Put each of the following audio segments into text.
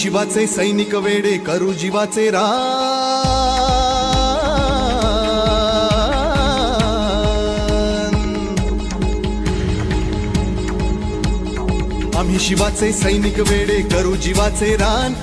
शिवाचे सैनिक वेडे करू जीवाचे रान। आम्ही शिवाचे सैनिक वेडे करू जीवाचे रान।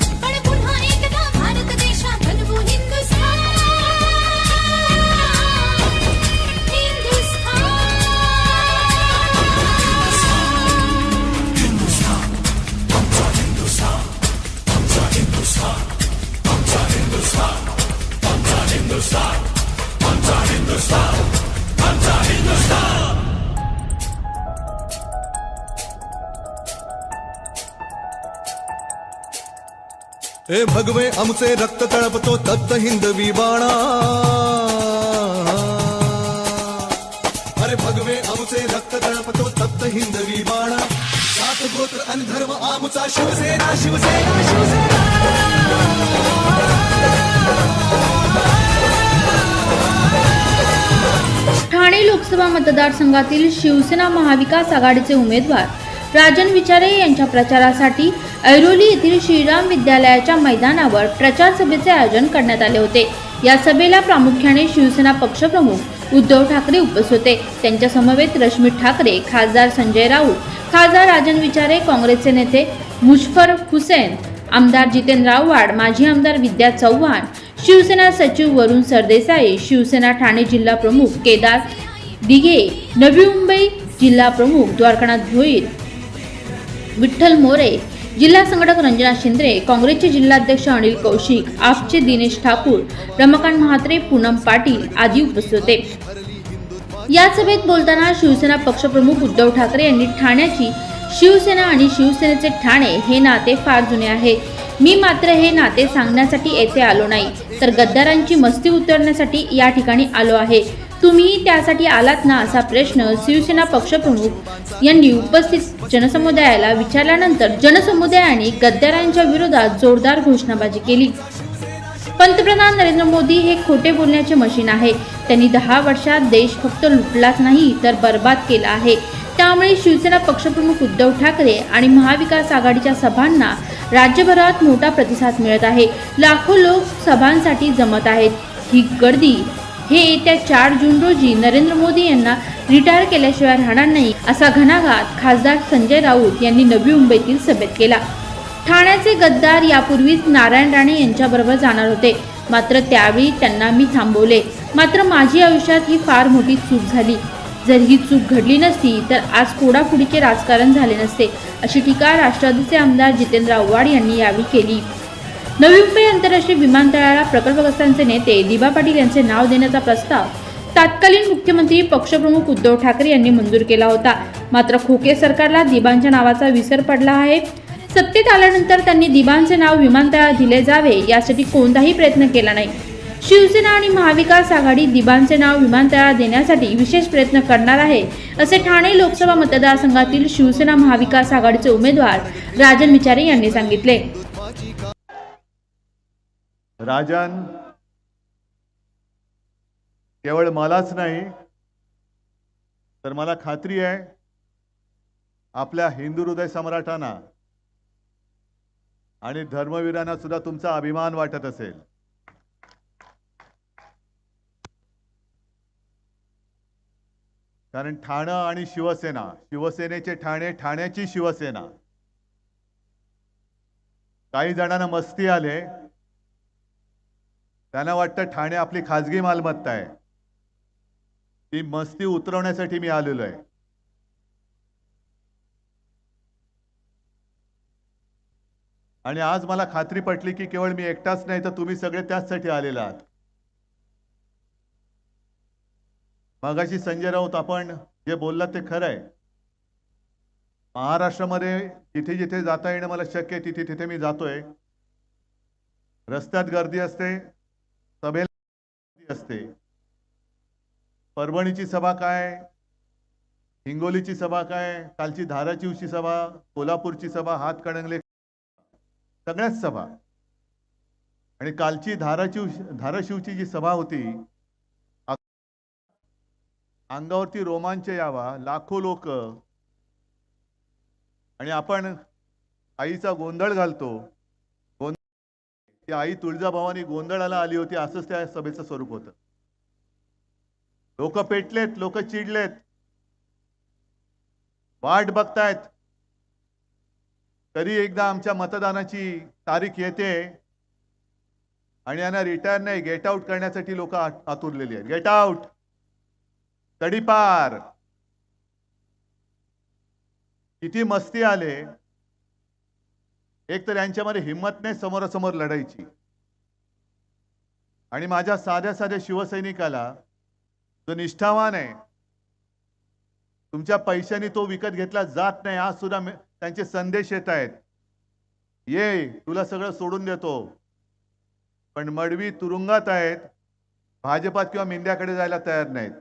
हे भगवे आमचे रक्त तळपतो तप्त हिंदवी बाणा। अरे भगवे आमचे रक्त तळपतो तप्त हिंदवी बाणा। जात गोत्र आणि धर्म आमचा शिवसेना शिवसेना शिवसेना। ठाणे लोकसभा मतदारसंघातील शिवसेना महाविकास आघाडीचे उमेदवार राजन विचारे यांच्या प्रचारासाठी ऐरोली येथील श्रीराम विद्यालयाच्या मैदानावर प्रचार सभेचे आयोजन करण्यात आले होते। या सभेला प्रामुख्याने शिवसेना पक्षप्रमुख उद्धव ठाकरे उपस्थित होते। त्यांच्या समवेत रश्मी ठाकरे, खासदार संजय राऊत, खासदार राजन विचारे, काँग्रेसचे नेते मुशफर हुसेन, आमदार जितेंद्र आव्हाड, माजी आमदार विद्या चव्हाण, शिवसेना सचिव वरुण सरदेसाई, शिवसेना ठाणे जिल्हा प्रमुख केदार दिघे, नवी मुंबई जिल्हा प्रमुख द्वारकानाथ भोईर, विठ्ठल मोरे, जिल्हा संघटक रंजना शिंदे, काँग्रेसचे जिल्हाध्यक्ष अनिल कौशिक, आपचे दिनेश ठाकूर, रमाकांत महात्रे, पूनम पाटील आदी उपस्थित होते। या सभेत बोलताना शिवसेना पक्षप्रमुख उद्धव ठाकरे यांनी ठाण्याची शिवसेना आणि शिवसेनेचे ठाणे हे नाते फार जुने आहे। मी मात्र हे नाते सांगण्यासाठी येथे आलो नाही, तर गद्दारांची मस्ती उतरण्यासाठी या ठिकाणी आलो आहे। तुम्ही त्यासाठी आलात ना, असा प्रश्न शिवसेना पक्षप्रमुख यांनी उपस्थित जनसमुदायाला विचारल्यानंतर जनसमुदायाने गद्दारांच्या विरोधात जोरदार घोषणाबाजी केली। पंतप्रधान नरेंद्र मोदी हे खोटे बोलण्याचे मशीन आहे। त्यांनी 10 वर्षात देश फक्त लुटलाच नाही तर बर्बाद केला आहे। त्यामुळे शिवसेना पक्षप्रमुख उद्धव ठाकरे आणि महाविकास आघाडीच्या सभांना राज्यभरात मोठा प्रतिसाद मिळत आहे। लाखो लोक सभांसाठी जमत आहेत। ही गर्दी हे येत्या 4 जून रोजी नरेंद्र मोदी यांना रिटायर केल्याशिवाय राहणार नाही, असा घणाघात खासदार संजय राऊत यांनी नवी मुंबईतील सभेत केला। ठाण्याचे गद्दार यापूर्वीच नारायण राणे यांच्याबरोबर जाणार होते, मात्र त्यावेळी त्यांना मी थांबवले। मात्र माझी आयुष्यात ही फार मोठी चूक झाली। जर ही चूक घडली नसती तर आज फोडाफोडीचे राजकारण झाले नसते, अशी टीका राष्ट्रवादीचे आमदार जितेंद्र आव्हाड यांनी यावेळी केली। नवी मुंबई आंतरराष्ट्रीय विमानतळाला प्रकल्पग्रस्तांचे नेते दिबा पाटील यांचे नाव देण्याचा प्रस्ताव तत्कालीन मुख्यमंत्री पक्षप्रमुख उद्धव ठाकरे यांनी मंजूर केला होता। मात्र खोके सरकारला दिबांच्या नावाचा विसर पडला आहे। सत्तेत आल्यानंतर त्यांनी दिबांचे नाव विमानतळाला दिले जावे यासाठी कोणताही प्रयत्न केला नाही। शिवसेना आणि महाविकास आघाडी दिबांचे नाव विमानतळाला देण्यासाठी विशेष प्रयत्न करणार आहे, असे ठाणे लोकसभा मतदारसंघातील शिवसेना महाविकास आघाडीचे उमेदवार राजन विचारे यांनी सांगितले। राजन केवळ मलाच नाही तर मला खात्री आहे आपल्या हिंदू हृदय सम्राटांना आणि धर्मवीरांना सुद्धा तुमचा अभिमान वाटत असेल। कारण ठाणे आणि शिवसेना, शिवसेनेचे ठाणे, ठाण्याची शिवसेना, काही जणांना मस्ती आले, त्यांना वाटतं ठाणे आपली खाजगी मालमत्ता आहे। ती मस्ती उतरवण्यासाठी मी आलेलो आहे। आणि आज मला खात्री पटली की केवळ मी एकटाच नाही तर तुम्ही सगळे त्याचसाठी आलेला आहात। मगाशी संजय राऊत आपण जे बोललात ते खरं आहे। महाराष्ट्रामध्ये जिथे जिथे जाता येणं मला शक्य आहे तिथे तिथे मी जातोय। रस्त्यात गर्दी असते, सभेला गर्दी असते। परभणीची सभा काय, हिंगोलीची सभा काय, कालची धाराशिवची सभा, कोल्हापूरची सभा, हातकणंगले, सगळ्याच सभा। आणि कालची धाराशिवची जी सभा होती, अंगावरती रोमांच यावा, लाखो लोक, आणि आपण आईचा गोंधळ घालतो की आई तुळजाभवानी गोंधळाला आली होती, असंच त्या सभेचं स्वरूप होतं. लोक पेटलेत, लोक चिडलेत, वाट बघतायत कधी एकदा आमच्या मतदानाची तारीख येते आणि यांना रिटायर नाही, गेट आउट करण्यासाठी लोक आतुरलेली आहेत. गेट आउट, तडीपार. किती मस्ती आले. एक तर यांच्यामध्ये हिंमत नाही समोरासमोर लढायची, आणि माझ्या साध्या साध्या शिवसैनिकाला जो निष्ठावान आहे, तुमच्या पैशाने तो विकत घेतला जात नाही. आज सुद्धा त्यांचे संदेश येत आहेत, ये तुला सगळं सोडून देतो, पण मडवी तुरुंगात आहेत, भाजपात किंवा मिंद्याकडे जायला तयार नाहीत.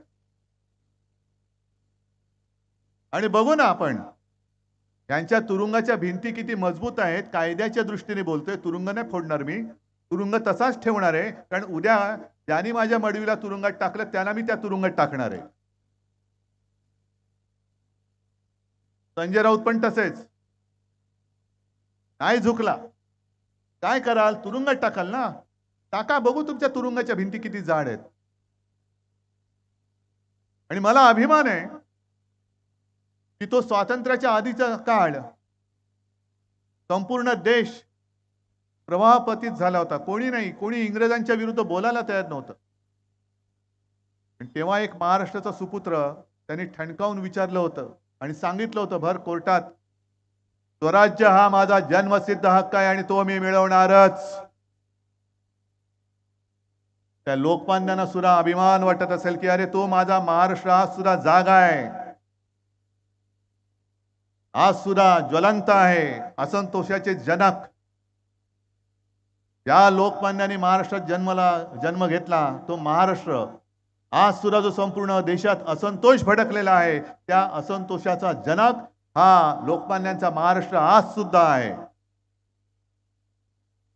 आणि बघू ना आपण यांच्या तुरुंगाच्या भिंती किती मजबूत आहेत. कायद्याच्या दृष्टीने बोलतोय, तुरुंग नाही फोडणार मी, तुरुंग तसाच ठेवणार आहे, कारण उद्या ज्यांनी माझ्या मडवीला तुरुंगात टाकलं त्याला मी त्या तुरुंगात टाकणार आहे. संजय राऊत पण तसेच नाही झुकला. काय कराल, तुरुंगात टाकाल ना, टाका, बघू तुमच्या तुरुंगाच्या भिंती किती जाड आहेत. आणि मला अभिमान आहे की तो स्वातंत्र्याच्या आधीचा काळ संपूर्ण देश प्रवाहपतीत झाला होता. कोणी इंग्रजांच्या विरुद्ध बोलायला तयार नव्हतं. तेव्हा एक महाराष्ट्राचा सुपुत्र त्यांनी ठणकावून विचारलं होतं आणि सांगितलं होतं भर कोर्टात, स्वराज्य हा माझा जन्मसिद्ध हक्क आहे आणि तो मी मिळवणारच. त्या लोकमान्यांना सुद्धा अभिमान वाटत असेल की अरे तो माझा महाराष्ट्र आज सुद्धा जागा आहे, आज सुद्धा ज्वलंत आहे. असंतोषाचे जनक ज्या लोकमान्यांनी महाराष्ट्रात जन्म घेतला, तो महाराष्ट्र आज सुद्धा जो संपूर्ण देशात असंतोष भडकलेला आहे, त्या असंतोषाचा जनक हा लोकमान्यांचा महाराष्ट्र आज सुद्धा आहे.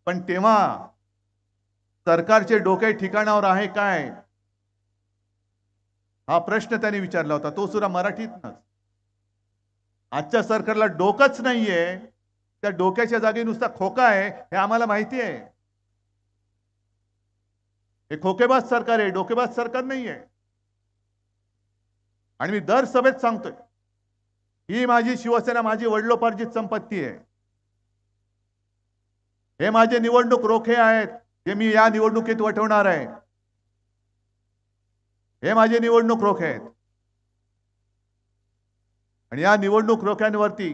पण तेव्हा सरकारचे डोके ठिकाणावर आहे काय, हा प्रश्न त्यांनी विचारला होता, तो सुद्धा मराठीतनच. आजच्या सरकारला डोकंच नाहीये, त्या डोक्याच्या जागी नुसता खोका आहे हे आम्हाला माहिती आहे. हे खोकेबाज सरकार आहे, डोकेबाज सरकार नाहीये. आणि मी दर सभेत सांगतोय, ही माझी शिवसेना माझी वडिलोपार्जित संपत्ती आहे. हे माझे निवडणूक रोखे आहेत, जे मी या निवडणुकीत वटवणार आहे. हे माझे निवडणूक रोखे आहेत, आणि या निवडणूक रोख्यांवरती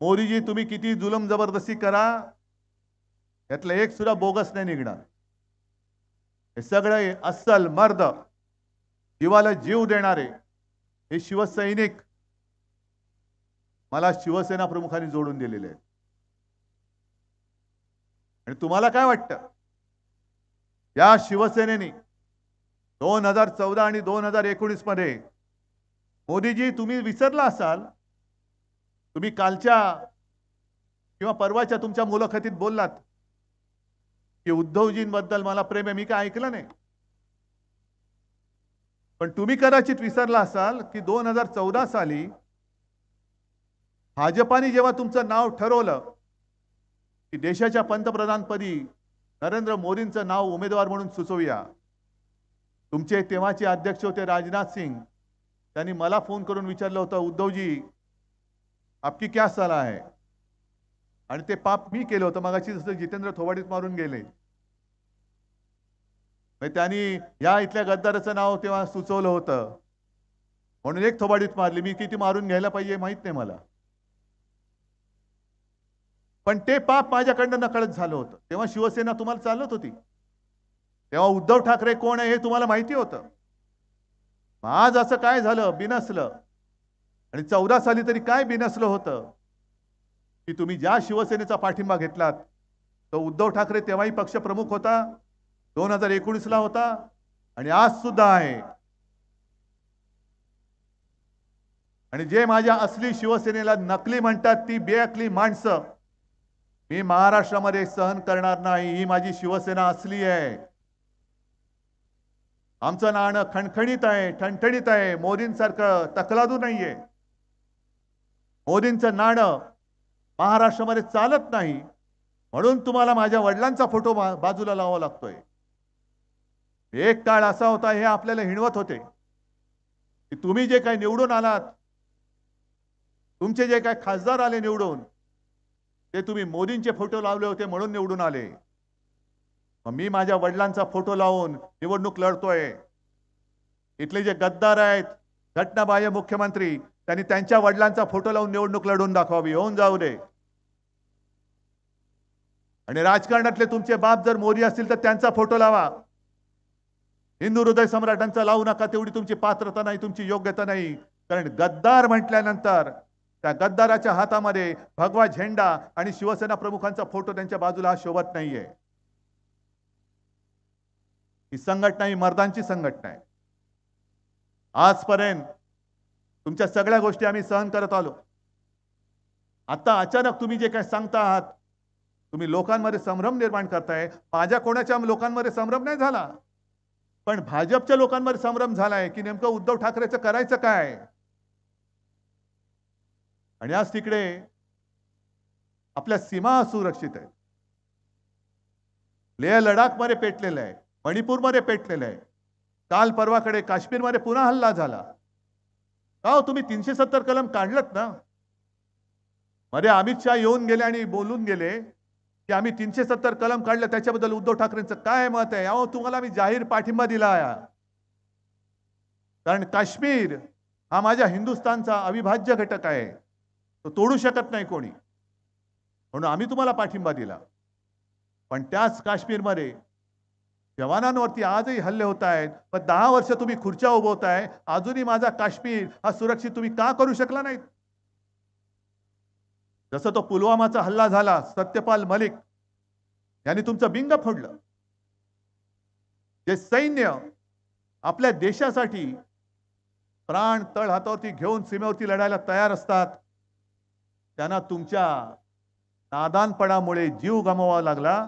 मोदीजी तुम्ही किती जुलम जबरदस्ती करा, यातलं एक सुद्धा बोगस नाही निघणार. हे सगळे अस्सल मर्द, जीवाला जीव देणारे हे शिवसैनिक मला शिवसेना प्रमुखांनी जोडून दिलेले आहेत. आणि तुम्हाला काय वाटतं, या शिवसेनेने 2014 आणि 2019 मध्ये मोदीजी तुम्ही विसरला असाल, तुम्ही कालच्या किंवा परवाच्या तुमच्या मुलाखतीत बोललात की उद्धवजींबद्दल मला प्रेम आहे, मी काय ऐकलं नाही. पण तुम्ही कदाचित विसरला असाल की 2014 साली भाजपाने जेव्हा तुमचं नाव ठरवलं की देशाच्या पंतप्रधानपदी नरेंद्र मोदींचं नाव उमेदवार म्हणून सुचवूया, तुमचे तेव्हाचे अध्यक्ष होते राजनाथ सिंग, त्यांनी मला फोन करून विचारलं होतं, उद्धवजी आपकी क्या सलाह है. आणि ते पाप मी केलं होतं, मगाशी जसं जितेंद्र थोबाडीत मारून गेले. त्यांनी या इथल्या गद्दाराचं नाव तेव्हा सुचवलं होतं म्हणून एक थोबाडीत मारली. मी किती मारून घ्यायला पाहिजे माहित नाही मला, पण ते पाप माझ्याकडनं नकळत झालं होतं. तेव्हा शिवसेना तुम्हाला चालत होती, तेव्हा उद्धव ठाकरे कोण आहे हे तुम्हाला माहिती होतं. आज असं काय झालं, बिनसलं. आणि 14 साली तरी काय बिनसलं होतं की तुम्ही ज्या शिवसेनेचा पाठिंबा घेतलात, तो उद्धव ठाकरे तेव्हाही पक्षप्रमुख होता, 2019 ला होता आणि आज सुद्धा आहे. आणि जे माझ्या असली शिवसेनेला नकली म्हणतात, ती बेअकली माणसं मी महाराष्ट्रामध्ये सहन करणार नाही. ही माझी शिवसेना असली आहे. आमचं नाणं खणखणीत आहे, ठणठणीत आहे, मोदींसारखं तकलादू नाहीये. मोदींचं नाणं महाराष्ट्रामध्ये चालत नाही, म्हणून तुम्हाला माझ्या वडिलांचा फोटो बाजूला लावावा लागतोय. एक काळ असा होता, हे आपल्याला हिणवत होते की तुम्ही जे काही निवडून आलात, तुमचे जे काही खासदार आले निवडून, ते तुम्ही मोदींचे फोटो लावले होते म्हणून निवडून आले. मग मी माझ्या वडिलांचा फोटो लावून निवडणूक लढतोय. इथले जे गद्दार आहेत, घटनाबाह्य मुख्यमंत्री, त्यांनी त्यांच्या वडिलांचा फोटो लावून निवडणूक लढून दाखवावी, होऊन जाऊ दे. आणि राजकारणातले तुमचे बाप जर मोदी असतील तर त्यांचा फोटो लावा. हिंदू हृदय सम्राटांचा लावू नका, तेवढी तुमची पात्रता नाही, तुमची योग्यता नाही. कारण गद्दार म्हटल्यानंतर त्या गद्दाराच्या हातामध्ये भगवा झेंडा आणि शिवसेना प्रमुखांचा फोटो त्यांच्या बाजूला शोभत नाहीये. ही संघटना ही मर्दांची संघटना आहे. आजपर्यंत तुमच्या सगळ्या गोष्टी आम्ही सहन करत आलो. आता अचानक तुम्ही जे काही सांगता आहात, तुम्ही लोकांमध्ये संभ्रम निर्माण करताय. माझ्या कोणाच्या लोकांमध्ये संभ्रम नाही झाला, पण भाजपच्या लोकांमध्ये संभ्रम झालाय की नेमकं उद्धव ठाकरेचं करायचं काय. आणि आज तिकडे आपल्या सीमा असुरक्षित आहेत. लेह लडाख मध्ये पेटलेलं आहे, मणिपूरमध्ये पेटलेलं आहे. काल परवाकडे काश्मीरमध्ये पुन्हा हल्ला झाला. का हो, तुम्ही 370 कलम काढलत ना. मध्ये अमित शाह येऊन गेले आणि बोलून गेले की आम्ही 370 कलम काढलं, त्याच्याबद्दल उद्धव ठाकरेंचं काय मत आहे. अहो, तुम्हाला मी जाहीर पाठिंबा दिला आहे. कारण काश्मीर हा माझ्या हिंदुस्थानचा अविभाज्य घटक आहे, तो तोडू शकत नाही कोणी, म्हणून आम्ही तुम्हाला पाठिंबा दिला. पण त्याच काश्मीरमध्ये जवानांवरती आजही हल्ले होत आहेत. पण 10 वर्ष तुम्ही खुर्च्या उभवताय, अजूनही माझा काश्मीर हा सुरक्षित तुम्ही का करू शकला नाहीत. जसं तो पुलवामाचा हल्ला झाला, सत्यपाल मलिक यांनी तुमचं बिंग फोडलं. जे सैन्य आपल्या देशासाठी प्राण तळ हातावरती घेऊन सीमेवरती लढायला तयार असतात, त्यांना तुमच्या नादानपणामुळे जीव गमवावा लागला.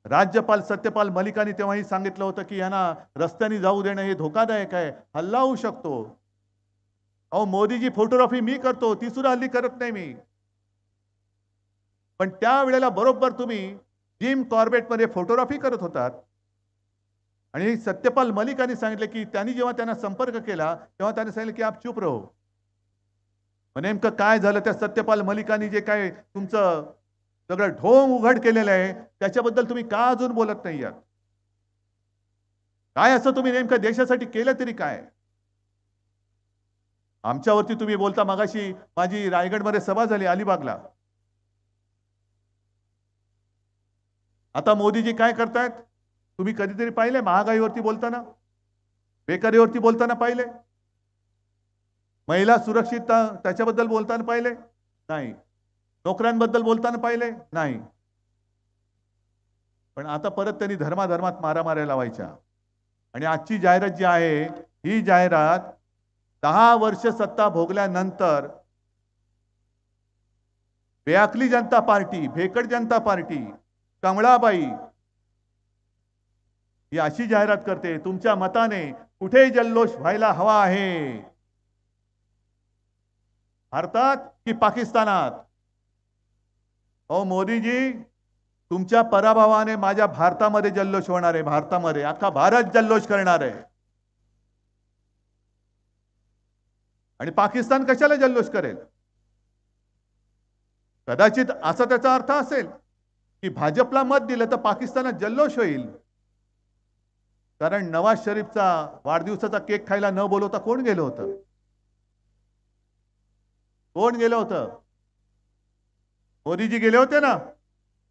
राज्यपाल सत्यपाल मलिकांनी तेव्हाही सांगितलं होतं की यांना रस्त्याने जाऊ देणं हे धोकादायक आहे, हल्ला होऊ शकतो. अहो, मोदीजी फोटोग्राफी मी करतो, ती सुद्धा हल्ली करत नाही मी. पण त्यावेळेला बरोबर तुम्ही जिम कॉर्बेटमध्ये फोटोग्राफी करत होतात. आणि सत्यपाल मलिकांनी सांगितले की त्यांनी जेव्हा त्यांना संपर्क केला तेव्हा त्यांनी सांगितलं की आप चुप रहो. नेमकं काय झालं, त्या सत्यपाल मलिकांनी जे काय तुमचं सगळं ढोंग उघड केलेलं आहे त्याच्याबद्दल तुम्ही का अजून बोलत नाही आहात. काय असं तुम्ही नेमकं देशासाठी केलं तरी काय. आमच्यावरती तुम्ही बोलता. मगाशी माझी रायगडमध्ये सभा झाली अलिबागला. आता मोदीजी काय करतायत तुम्ही कधीतरी पाहिले. महागाईवरती बोलताना, बेकारीवरती बोलताना पाहिले, महिला सुरक्षितता त्याच्याबद्दल बोलताना पाहिले नाही, नोकऱ्यांबद्दल बोलताना पाहिले नाही. पण आता परत त्यांनी धर्माधर्मात मारामाऱ्या लावायच्या. आणि आजची जाहिरात जी आहे, ही जाहिरात 10 वर्ष सत्ता भोगल्यानंतर बेअकली जनता पार्टी, भेकड जनता पार्टी, कमळाबाई ही अशी जाहिरात करते, तुमच्या मताने कुठे जल्लोष व्हायला हवा आहे, भारतात की पाकिस्तानात. ओ मोदीजी, तुमच्या पराभवाने माझ्या भारतामध्ये जल्लोष होणार आहे. भारतामध्ये अख्खा भारत जल्लोष करणार आहे. आणि पाकिस्तान कशाला जल्लोष करेल. कदाचित असा त्याचा अर्थ असेल की भाजपला मत दिलं तर पाकिस्तानात जल्लोष होईल. कारण नवाज शरीफचा वाढदिवसाचा केक खायला न बोलवता कोण गेलं होतं. कोण गेलं होतं. मोदीजी गेले होते ना.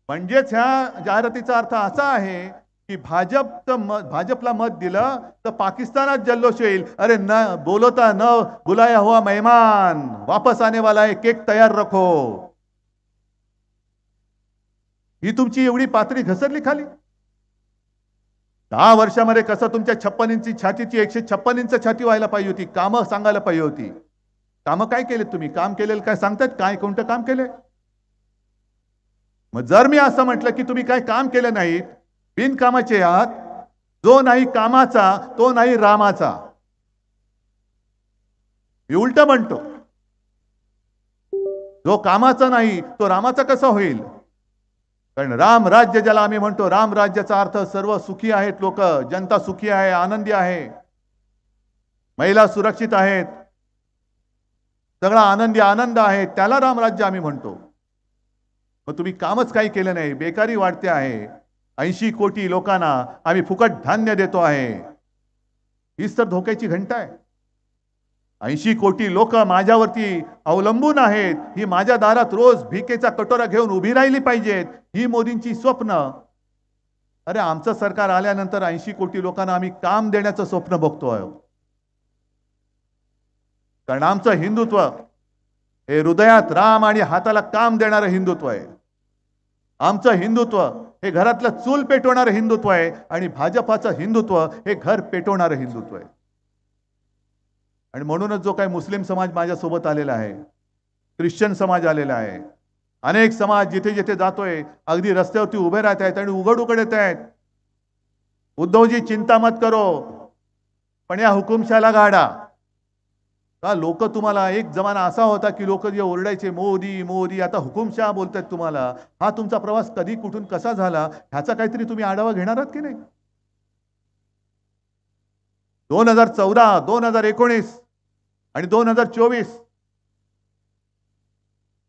म्हणजेच ह्या जाहिरातीचा अर्थ असा आहे की भाजपला मत दिलं तर पाकिस्तानात जल्लोष होईल. अरे न बोलता न बुलाया हुआ मेहमान वापस आने वाला है, केक तयार रखो. ही तुमची एवढी पातळी घसरली खाली. 10 वर्षामध्ये कसं तुमच्या 56 इंची छातीची 156 इंच छाती व्हायला पाहिजे होती. कामं सांगायला पाहिजे होती. कामं काय केलेत तुम्ही. काम केलेलं काय सांगतात. काय कोणतं काम केले. मग जर मी असं म्हटलं की तुम्ही काय काम केलं नाहीत, बिनकामाचे आहात, जो नाही कामाचा तो नाही रामाचा, मी उलट म्हणतो. जो कामाचा नाही तो रामाचा कसा होईल. कारण राम राज्य ज्याला आम्ही म्हणतो, राम राज्याचा अर्थ सर्व सुखी आहेत लोक, जनता सुखी आहे, आनंदी आहे, महिला सुरक्षित आहेत, सगळा आनंदी आनंद आहे, त्याला रामराज्य आम्ही म्हणतो. मग तुम्ही कामच काही केलं नाही, बेकारी वाढते आहे, 80 कोटी लोकांना आम्ही फुकट धान्य देतो आहे. हीच तर धोक्याची घंटा आहे. 80 कोटी लोक माझ्यावरती अवलंबून आहेत, ही माझ्या दारात रोज भिकेचा कटोरा घेऊन उभी राहिली पाहिजेत, ही मोदींची स्वप्न. अरे आमचं सरकार आल्यानंतर 80 कोटी लोकांना आम्ही काम देण्याचं स्वप्न बघतोय. कारण आमचं हिंदुत्व हे हृदयात राम आणि हाताला काम देणारं हिंदुत्व आहे. आमचं हिंदुत्व हे घरातलं चूल पेटवणारं हिंदुत्व आहे आणि भाजपाचं हिंदुत्व हे घर पेटवणारं हिंदुत्व आहे. आणि म्हणूनच जो काही मुस्लिम समाज माझ्यासोबत आलेला आहे, ख्रिश्चन समाज आलेला आहे, अनेक समाज जिथे जिथे जातोय अगदी रस्त्यावरती उभे राहत आहेत आणि उघड उघड येत आहेत. उद्धवजी चिंता मत करो, पण या हुकुमशाला गाडा. का लोक तुम्हाला, एक जमाना असा होता की लोक जे ओरडायचे मोदी मोदी, आता हुकुमशाह बोलतात तुम्हाला. हा तुमचा प्रवास कधी कुठून कसा झाला ह्याचा काहीतरी तुम्ही आढावा घेणार आहात की नाही? 2014, 2019 आणि 2024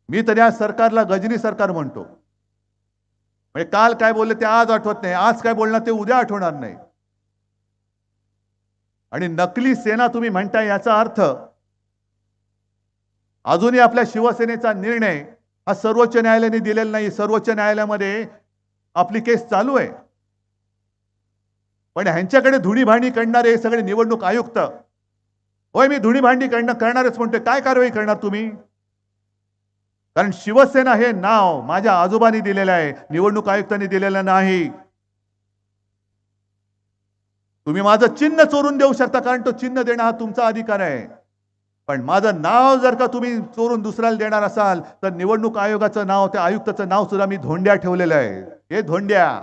मी तर या सरकारला गजनी सरकार म्हणतो. म्हणजे काल काय बोलले ते आज आठवत नाही, आज काय बोलणार ते उद्या आठवणार नाही. आणि नकली सेना तुम्ही म्हणताय याचा अर्थ अजूनही आपल्या शिवसेनेचा निर्णय हा सर्वोच्च न्यायालयाने दिलेला नाही. सर्वोच्च न्यायालयामध्ये आपली केस चालू आहे. पण ह्यांच्याकडे धुणीभांडी करणारे सगळे निवडणूक आयुक्त. होय, मी धुणीभांडी करणारच म्हणतोय. काय कारवाई करणार तुम्ही? कारण शिवसेना हे नाव माझ्या आजोबांनी दिलेलं आहे, निवडणूक आयुक्तांनी दिलेलं नाही. तुम्ही माझं चिन्ह चोरून देऊ शकता, कारण तो चिन्ह देणं हा तुमचा अधिकार आहे. पण माझं नाव जर का तुम्ही चोरून दुसऱ्याला देणार असाल तर निवडणूक आयोगाचं नाव, त्या आयुक्ताचं नाव सुद्धा मी धोंड्या ठेवलेलं आहे. हे धोंड्या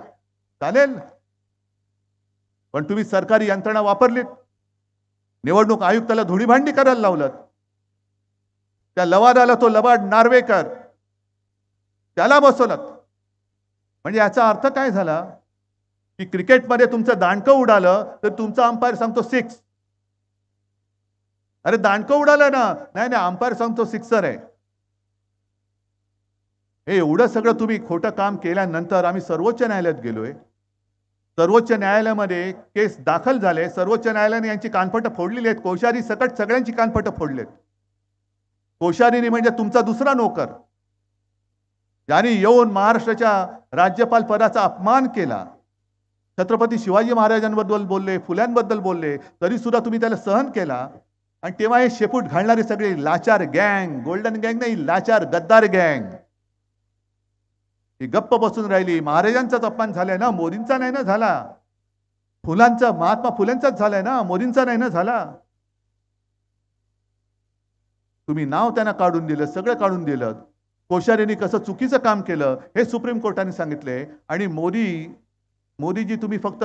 चालेल, पण तुम्ही सरकारी यंत्रणा वापरलीत, निवडणूक आयुक्ताला धुळीभांडी करायला लावलं. त्या लवादाला, तो लवाड नार्वेकर, त्याला बसवलं. म्हणजे याचा अर्थ काय झाला की क्रिकेटमध्ये तुमचं दांडकं उडालं तर तुमचा अंपायर सांगतो 6. अरे दांडकं उडालं ना, नाही नाही अंपायर सांगतो सिक्सर आहे. हे एवढं सगळं तुम्ही खोटं काम केल्यानंतर आम्ही सर्वोच्च न्यायालयात गेलोय. सर्वोच्च न्यायालयामध्ये केस दाखल झाले. सर्वोच्च न्यायालयाने यांची कानफटं फोडलेली आहेत. कोश्यारी सकट सगळ्यांची कानफटं फोडलेत. कोश्यारीने म्हणजे तुमचा दुसरा नोकर, ज्यांनी येऊन महाराष्ट्राच्या राज्यपाल पदाचा अपमान केला, छत्रपती शिवाजी महाराजांबद्दल बोलले, फुल्यांबद्दल बोलले, तरी सुद्धा तुम्ही त्याला सहन केला. आणि तेव्हा हे शेपूट घालणारे सगळे लाचार गँग, गोल्डन गँग नाही, लाचार गद्दार गँग ही गप्प बसून राहिली. महाराजांचाच अपमान झालाय ना, मोदींचा नाही ना झाला. फुलांचा, महात्मा फुलेंचाच झालाय ना, मोदींचा नाही ना झाला. तुम्ही नाव त्यांना काढून दिलं, सगळं काढून दिलं. कोश्यारीने कसं चुकीचं काम केलं हे सुप्रीम कोर्टाने सांगितले. आणि मोदीजी तुम्ही फक्त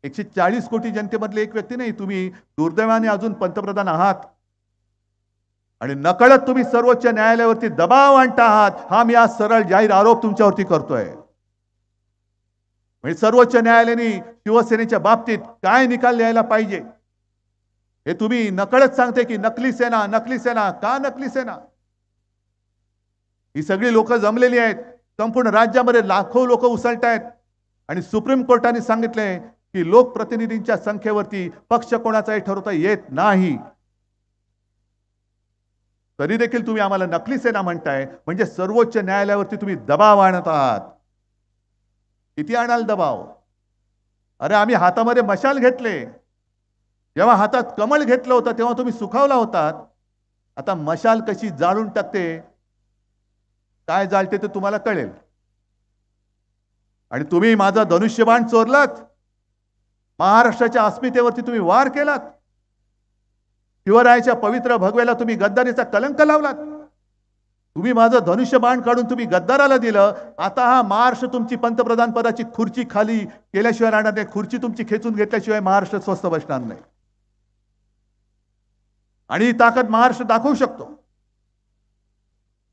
140 कोटी जनतेमधले एक व्यक्ती नाही, तुम्ही दुर्दैवाने अजून पंतप्रधान आहात. आणि नकळत तुम्ही सर्वोच्च न्यायालयावरती दबाव आणता आहात. हा मी आज सरळ जाहीर आरोप तुमच्यावरती करतोय. म्हणजे सर्वोच्च न्यायालयाने शिवसेनेच्या बाबतीत काय निकाल द्यायला पाहिजे हे तुम्ही नकळत सांगते की नकली सेना, नकली सेना. का नकली सेना? ही सगळी लोक जमलेली आहेत. संपूर्ण राज्यामध्ये लाखो लोक उसळत आहेत. आणि सुप्रीम कोर्टाने सांगितले की लोकप्रतिनिधींच्या संख्येवरती पक्ष कोणाचाही ठरवता येत नाही. तरी देखील तुम्ही आम्हाला नकली सेना म्हणताय. म्हणजे सर्वोच्च न्यायालयावरती तुम्ही दबाव आणत आहात. किती आणाल दबाव? अरे आम्ही हातामध्ये मशाल घेतले, जेव्हा हातात कमळ घेतलं होतं तेव्हा तुम्ही सुखावला होतात. आता मशाल कशी जाळून टाकते, काय जाळते ते तुम्हाला कळेल. आणि तुम्ही माझा धनुष्यबाण चोरलात, महाराष्ट्राच्या अस्मितेवरती तुम्ही वार केलात, शिवरायाच्या पवित्र भगव्याला तुम्ही गद्दारीचा कलंक लावलात. तुम्ही माझं धनुष्यबाण काढून तुम्ही गद्दाराला दिलं. आता हा महाराष्ट्र तुमची पंतप्रधान पदाची खुर्ची खाली केल्याशिवाय राहणार नाही. खुर्ची तुमची खेचून घेतल्याशिवाय महाराष्ट्र स्वस्थ बसणार नाही. आणि ही ताकद महाराष्ट्र दाखवू शकतो.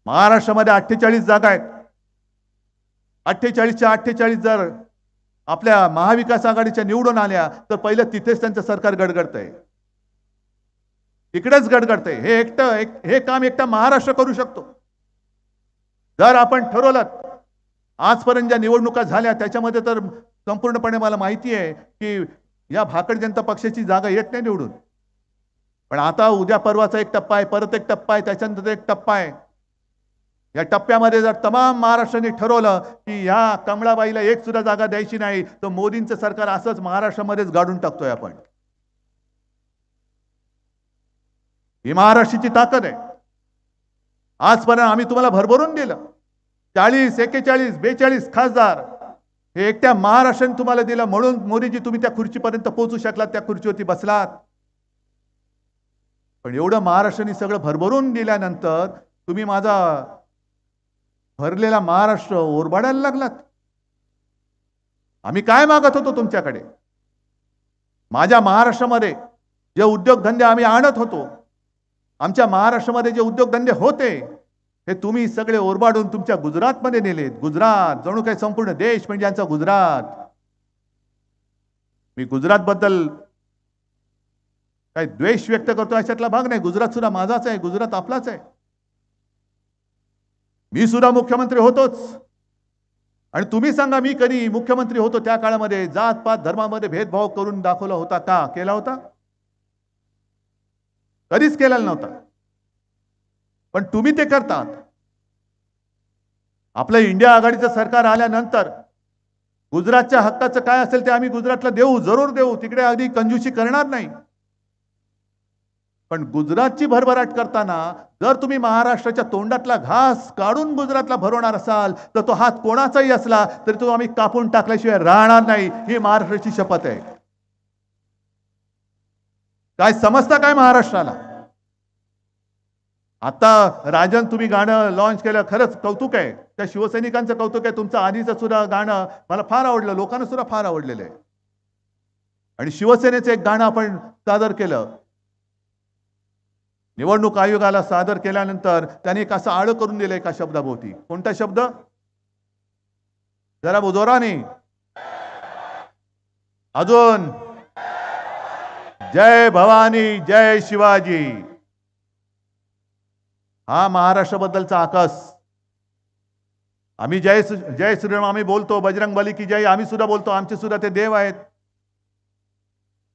महाराष्ट्रामध्ये 48 जागा आहेत. 48च्या 48 जर आपल्या महाविकास आघाडीच्या निवडून आल्या तर पहिलं तिथेच त्यांचं सरकार गडगडतंय, तिकडेच गडगडतंय. हे काम एकटा महाराष्ट्र करू शकतो. जर आपण ठरवलं, आजपर्यंत ज्या निवडणुका झाल्या त्याच्यामध्ये तर संपूर्णपणे मला माहिती आहे की या भाकड जनता पक्षाची जागा येत नाही निवडून. पण आता उद्या परवाचा एक टप्पा आहे, परत एक टप्पा आहे, त्याच्यानंतर एक टप्पा आहे. या टप्प्यामध्ये जर तमाम महाराष्ट्राने ठरवलं की या कमळाबाईला एक सुद्धा जागा द्यायची नाही, तर मोदींचं सरकार असंच महाराष्ट्रामध्येच गाडून टाकतोय आपण. ही महाराष्ट्राची ताकद आहे. आजपर्यंत आम्ही तुम्हाला भरभरून दिलं. 40, 41, 42 खासदार हे एकट्या महाराष्ट्राने तुम्हाला दिलं, म्हणून मोदीजी तुम्ही त्या खुर्चीपर्यंत पोहोचू शकलात, त्या खुर्चीवरती बसलात. पण एवढं महाराष्ट्राने सगळं भरभरून दिल्यानंतर तुम्ही माझा भरलेला महाराष्ट्र ओरबाडायला लागलात. आम्ही काय मागत होतो तुमच्याकडे? माझ्या महाराष्ट्रामध्ये जे उद्योगधंदे आम्ही आणत होतो, आमच्या महाराष्ट्रामध्ये जे उद्योगधंदे होते, हे तुम्ही सगळे ओरबाडून तुमच्या गुजरातमध्ये नेलेत. गुजरात जणू काही संपूर्ण देश म्हणजे यांचा गुजरात. मी गुजरात बद्दल काही द्वेष व्यक्त करतो अशातला भाग नाही. गुजरात सुद्धा माझाच आहे, गुजरात आपलाच आहे. मी सुद्धा मुख्यमंत्री होतोच. आणि तुम्ही सांगा, मी कधी मुख्यमंत्री होतो त्या काळामध्ये जात पात धर्मामध्ये भेदभाव करून दाखवला होता का? केला होता? कधीच केलेला नव्हता. पण तुम्ही ते करतात. आपलं इंडिया आघाडीचं सरकार आल्यानंतर गुजरातच्या हक्काचं काय असेल ते आम्ही गुजरातला देऊ, जरूर देऊ. तिकडे अगदी कंजूसी करणार नाही. पण गुजरातची भरभराट करताना जर तुम्ही महाराष्ट्राच्या तोंडातला घास काढून गुजरातला भरवणार असाल, तर तो हात कोणाचाही असला तरी तो आम्ही कापून टाकल्याशिवाय राहणार नाही. ही महाराष्ट्राची शपथ आहे. काय समजता काय महाराष्ट्राला? आता राजन तुम्ही गाणं लॉन्च केलं, खरंच कौतुक आहे. त्या शिवसैनिकांचं कौतुक आहे. तुमचं आधीचं सुद्धा गाणं मला फार आवडलं, लोकांना सुद्धा फार आवडलेलं आहे. आणि शिवसेनेचं एक गाणं आपण सादर केलं. निवडणूक आयोगाला सादर केल्यानंतर त्यांनी एक असं आळ करून दिलं एका शब्दाभोवती. कोणता शब्द? जरा जोराने अजून. जय भवानी, जय शिवाजी. हा महाराष्ट्राबद्दलचा आकाश. आम्ही जय श्रीराम आम्ही बोलतो, बजरंग बली की जय आम्ही सुद्धा बोलतो, आमचे सुद्धा ते देव आहेत.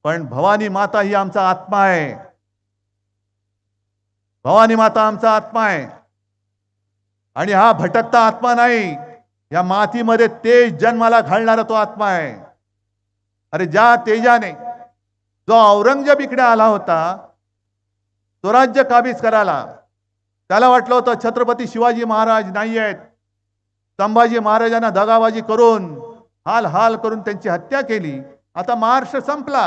पण भवानी माता ही आमचा आत्मा आहे. भवानी माता आमचा आत्मा आहे. आणि हा भटकता आत्मा नाही, या मातीमध्ये तेज जन्माला घालणारा तो आत्मा आहे. अरे ज्या तेजाने जो औरंगजेब इकडे आला होता स्वराज्य काबीज करायला, त्याला वाटलं होतं छत्रपती शिवाजी महाराज नाही आहेत, संभाजी महाराजांना दगाबाजी करून हाल हाल करून त्यांची हत्या केली, आता महाराष्ट्र संपला.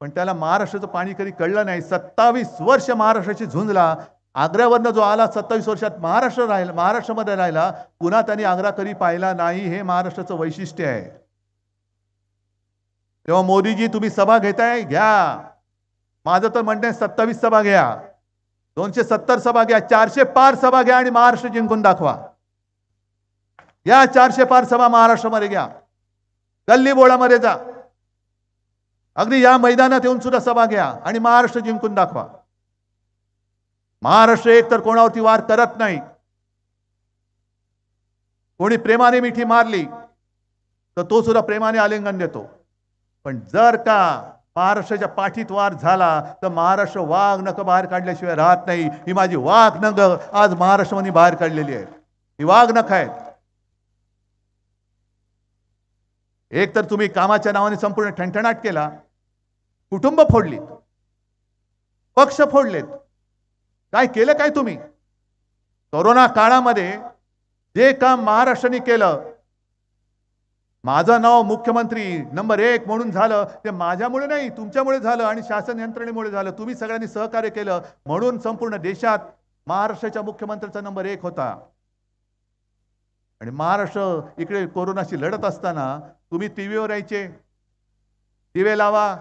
पण त्याला महाराष्ट्राचं पाणी कधी कळलं नाही. 27 वर्ष महाराष्ट्राची झुंजला. आग्र्यावरनं जो आला 27 वर्षात महाराष्ट्रामध्ये राहिला, पुन्हा त्यांनी आग्रा कधी पाहिला नाही. हे महाराष्ट्राचं वैशिष्ट्य आहे. तेव्हा मोदीजी तुम्ही सभा घेताय, घ्या. माझं तर म्हणणं आहे 27 सभा घ्या, 270 सभा घ्या, 400 पार सभा घ्या आणि महाराष्ट्र जिंकून दाखवा. या 400 पार सभा महाराष्ट्रामध्ये घ्या. गल्ली बोळामध्ये जा, अगदी या मैदानात येऊन सुद्धा सभा घ्या आणि महाराष्ट्र जिंकून दाखवा. महाराष्ट्र एक तर कोणावरती वार करत नाही. कोणी प्रेमाने मिठी मारली तर तो सुद्धा प्रेमाने आलिंगन देतो. पण जर का महाराष्ट्राच्या पाठीत वार झाला तर महाराष्ट्र वाघ नख बाहेर काढल्याशिवाय राहत नाही. ही माझी वाघ नख आज महाराष्ट्रामध्ये बाहेर काढलेली आहे. ही वाघ नख आहेत. एक तर तुम्ही कामाच्या नावाने संपूर्ण ठणठणाट केला, कुटुंब फोडलीत, पक्ष फोडलेत. काय केलं काय तुम्ही? कोरोना काळामध्ये जे काम महाराष्ट्राने केलं, माझं नाव मुख्यमंत्री नंबर 1 म्हणून झालं, ते माझ्यामुळे नाही तुमच्यामुळे झालं आणि शासन यंत्रणेमुळे झालं. तुम्ही सगळ्यांनी सहकार्य केलं म्हणून संपूर्ण देशात महाराष्ट्राच्या मुख्यमंत्र्याचा नंबर 1 होता. आणि महाराष्ट्र इकडे कोरोनाशी लढत असताना तुम्ही टीव्हीवर यायचे, दिवे लावा,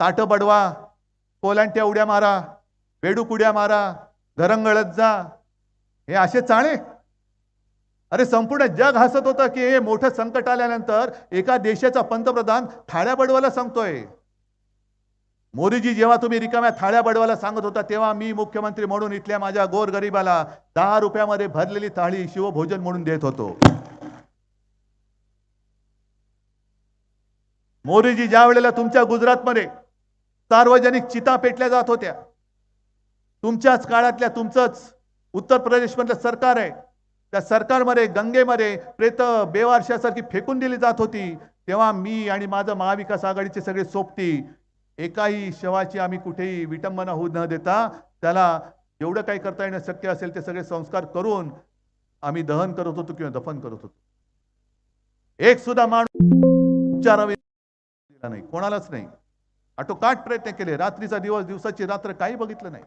ताटं बडवा, कोलांट्या उड्या मारा, बेडूक उड्या मारा, घरंगळत जा, हे असे चाळे. अरे संपूर्ण जग हसत होतं की हे मोठं संकट आल्यानंतर एका देशाचा पंतप्रधान थाळ्या बडवायला सांगतोय. मोदीजी, जेव्हा तुम्ही रिकाम्या थाळ्या बडवायला सांगत होता तेव्हा मी मुख्यमंत्री म्हणून इथल्या माझ्या गोरगरिबाला 10 रुपयामध्ये भरलेली थाळी शिवभोजन म्हणून देत होतो. मोदीजी, ज्या वेळेला तुमच्या गुजरातमध्ये सार्वजनिक चिता पेटल्या जात होत्या, तुमच्याच काळातल्या तुमचंच उत्तर प्रदेशमधलं सरकार आहे, त्या सरकारमध्ये गंगेमध्ये प्रेत बेवारशासारखी फेकून दिली जात होती, तेव्हा मी आणि माझं महाविकास आघाडीचे सगळे सोबती एकाही शवाची आम्ही कुठेही विटंबना होऊ न देता त्याला जेवढं काही करता येणं शक्य असेल ते सगळे संस्कार करून आम्ही दहन करत होतो किंवा दफन करत होतो. एक सुद्धा माणूस उपचारावी नाही, कोणालाच नाही. आटोकाट प्रयत्न केले, रात्रीचा दिवस, दिवसाची रात्र, काही बघितलं नाही.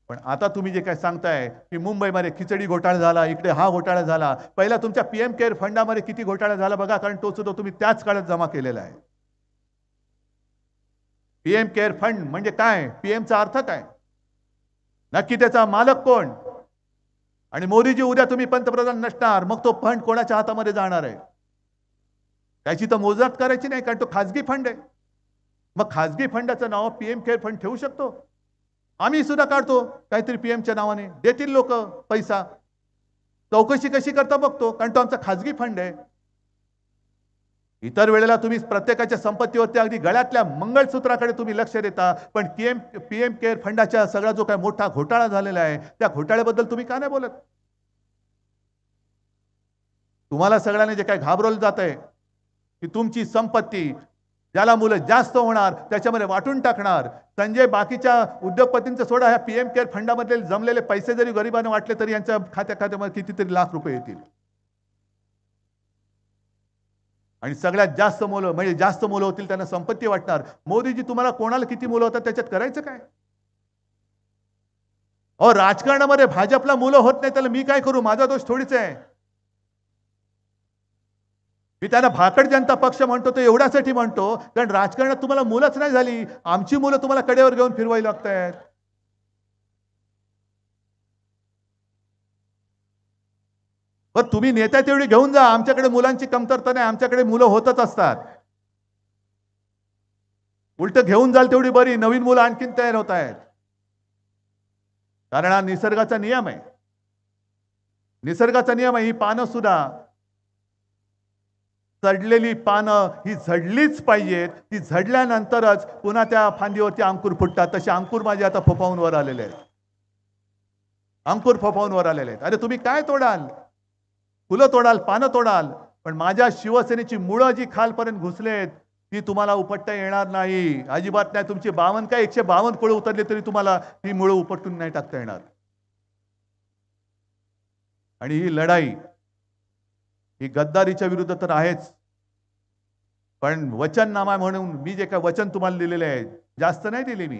पण आता तुम्ही जे काय सांगताय की मुंबईमध्ये खिचडी घोटाळा झाला, इकडे हा घोटाळा झाला, पहिला तुमच्या पीएम केअर फंडामध्ये किती घोटाळा झाला बघा, कारण तो सुद्धा तुम्ही त्याच काळात जमा केलेला आहे. पीएम केअर फंड म्हणजे काय, पीएमचा अर्थ काय, नक्की त्याचा मालक कोण, आणि मोदीजी उद्या तुम्ही पंतप्रधान नसणार, मग तो फंड कोणाच्या हातामध्ये जाणार आहे त्याची तर मोजदाद करायची नाही, कारण तो खाजगी फंड आहे. मग खाजगी फंडाचं नाव पीएम केअर फंड ठेवू शकतो? आम्ही सुद्धा काढतो काहीतरी पीएमच्या नावाने, देतील लोक पैसा, चौकशी कशी करता बघतो, कारण तो आमचा खाजगी फंड आहे. इतर वेळेला तुम्ही प्रत्येकाच्या संपत्तीवरती अगदी गळ्यातल्या मंगळसूत्राकडे तुम्ही लक्ष देता, पण पीएम केअर फंडाच्या सगळा जो काय मोठा घोटाळा झालेला आहे त्या घोटाळ्याबद्दल तुम्ही का नाही बोलत? तुम्हाला सगळ्यांना जे काय घाबरवलं जात आहे की तुमची संपत्ती ज्याला मुलं जास्त होणार त्याच्यामध्ये वाटून टाकणार. संजय, बाकीच्या उद्योगपतींचं सोडा, ह्या पीएम केअर फंडामधले जमलेले पैसे जरी गरिबांना वाटले तरी यांच्या खात्यामध्ये कितीतरी लाख रुपये येतील, आणि सगळ्यात जास्त मुलं म्हणजे जास्त मुलं होतील त्यांना संपत्ती वाटणार. मोदीजी, तुम्हाला कोणाला किती मुलं होतात त्याच्यात करायचं काय? अहो, राजकारणामध्ये भाजपला मुलं होत नाही त्याला मी काय करू, माझा दोष थोडीच आहे. मी त्यांना भाकड जनता पक्ष म्हणतो तो एवढ्यासाठी म्हणतो कारण राजकारणात तुम्हाला मुलंच नाही झाली, आमची मुलं तुम्हाला कडेवर घेऊन फिरवायला लागत आहेत. पण तुम्ही नेत्या तेवढी घेऊन जा, आमच्याकडे मुलांची कमतरता नाही, आमच्याकडे मुलं होतच असतात. उलट घेऊन जाल तेवढी बरी, नवीन मुलं आणखीन तयार होत आहेत, कारण हा निसर्गाचा नियम आहे. निसर्गाचा नियम आहे. ही पानं सुद्धा, सडलेली पानं ही झडलीच पाहिजेत, ती झडल्यानंतरच पुन्हा त्या फांदीवरती अंकुर फुटतात. तसे अंकुर माझे आता फोफावून वर आलेले आहेत, अंकुर फोफावून वर आलेले आहेत. अरे तुम्ही काय तोडाल, फुलं तोडाल, पानं तोडाल, पण माझ्या शिवसेनेची मुळं जी खालपर्यंत घुसलेत ती तुम्हाला उपटता येणार नाही, अजिबात नाही. तुमची 52 काय 152 कुळं उतरले तरी तुम्हाला ती मुळं उपटून नाही टाकता येणार. आणि ही लढाई ही गद्दारीच्या विरुद्ध तर आहेच, पण वचननामा म्हणून मी जे काय वचन तुम्हाला दिलेले आहे, जास्त नाही दिले मी,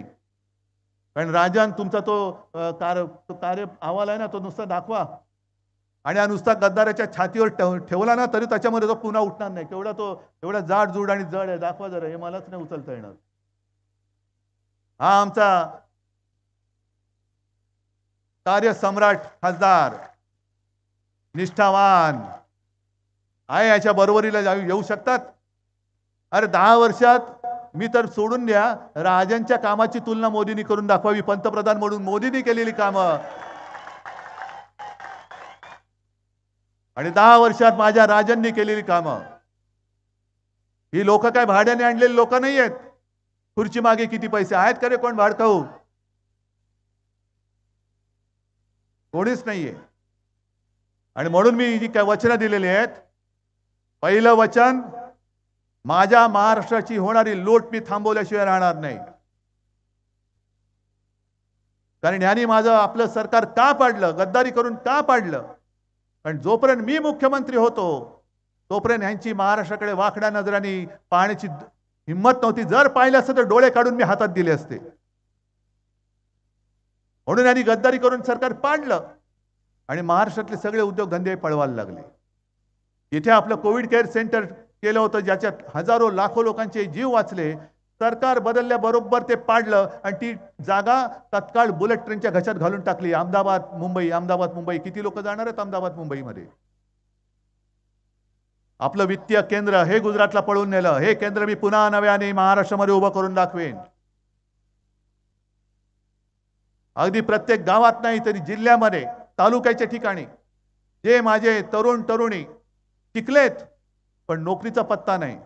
कारण राजन तुमचा तो कार्य अहवाल आहे ना, तो नुसता दाखवा आणि नुसता गद्दाराच्या छातीवर ठेवला ना तरी त्याच्यामध्ये तो पुन्हा उठणार नाही. केवढा तो एवढा जाड जूड आणि जड आहे, दाखवा जरा, हे मलाच नाही उचलता येणार. हा आमचा कार्यसम्राट खासदार निष्ठावान आहे, याच्या बरोबरीला येऊ शकतात. अरे 10 वर्षात मी तर सोडून द्या, राजांच्या कामाची तुलना मोदींनी करून दाखवावी. पंतप्रधान म्हणून मोदींनी केलेली कामं आणि 10 वर्षात माझ्या राजांनी केलेली कामं, ही लोक काय भाड्याने आणलेली लोक नाही आहेत. खुर्ची मागे किती पैसे आहेत का रे, कोण भाडखाऊ? कोणीच नाहीये. आणि म्हणून मी जी काय वचनं दिलेली आहेत, पहिलं वचन, माझ्या महाराष्ट्राची होणारी लूट मी थांबवल्याशिवाय राहणार नाही. कारण ह्यानी माझं आपलं सरकार का पाडलं, गद्दारी करून का पाडलं? कारण जोपर्यंत मी मुख्यमंत्री होतो तोपर्यंत ह्यांची महाराष्ट्राकडे वाकड्या नजरांनी पाहण्याची हिंमत नव्हती. जर पाहिलं असतं तर डोळे काढून मी हातात दिले असते. म्हणून यांनी गद्दारी करून सरकार पाडलं आणि महाराष्ट्रातले सगळे उद्योगधंदे पळवायला लागले. इथे आपलं कोविड केअर सेंटर केलं होतं, ज्याच्यात हजारो लाखो लोकांचे जीव वाचले. सरकार बदलल्याबरोबर ते पाडलं आणि ती जागा तत्काळ बुलेट ट्रेनच्या घशात घालून टाकली. अहमदाबाद मुंबई किती लोक जाणार आहेत अहमदाबाद मुंबईमध्ये? आपलं वित्तीय केंद्र हे गुजरातला पळून नेलं. हे केंद्र मी पुन्हा नव्याने महाराष्ट्रामध्ये उभं करून दाखवेन. अगदी प्रत्येक गावात नाही तरी जिल्ह्यामध्ये, तालुक्याच्या ठिकाणी जे माझे तरुण तरुणी शिकलेत पण नोकरीचा पत्ता नाही,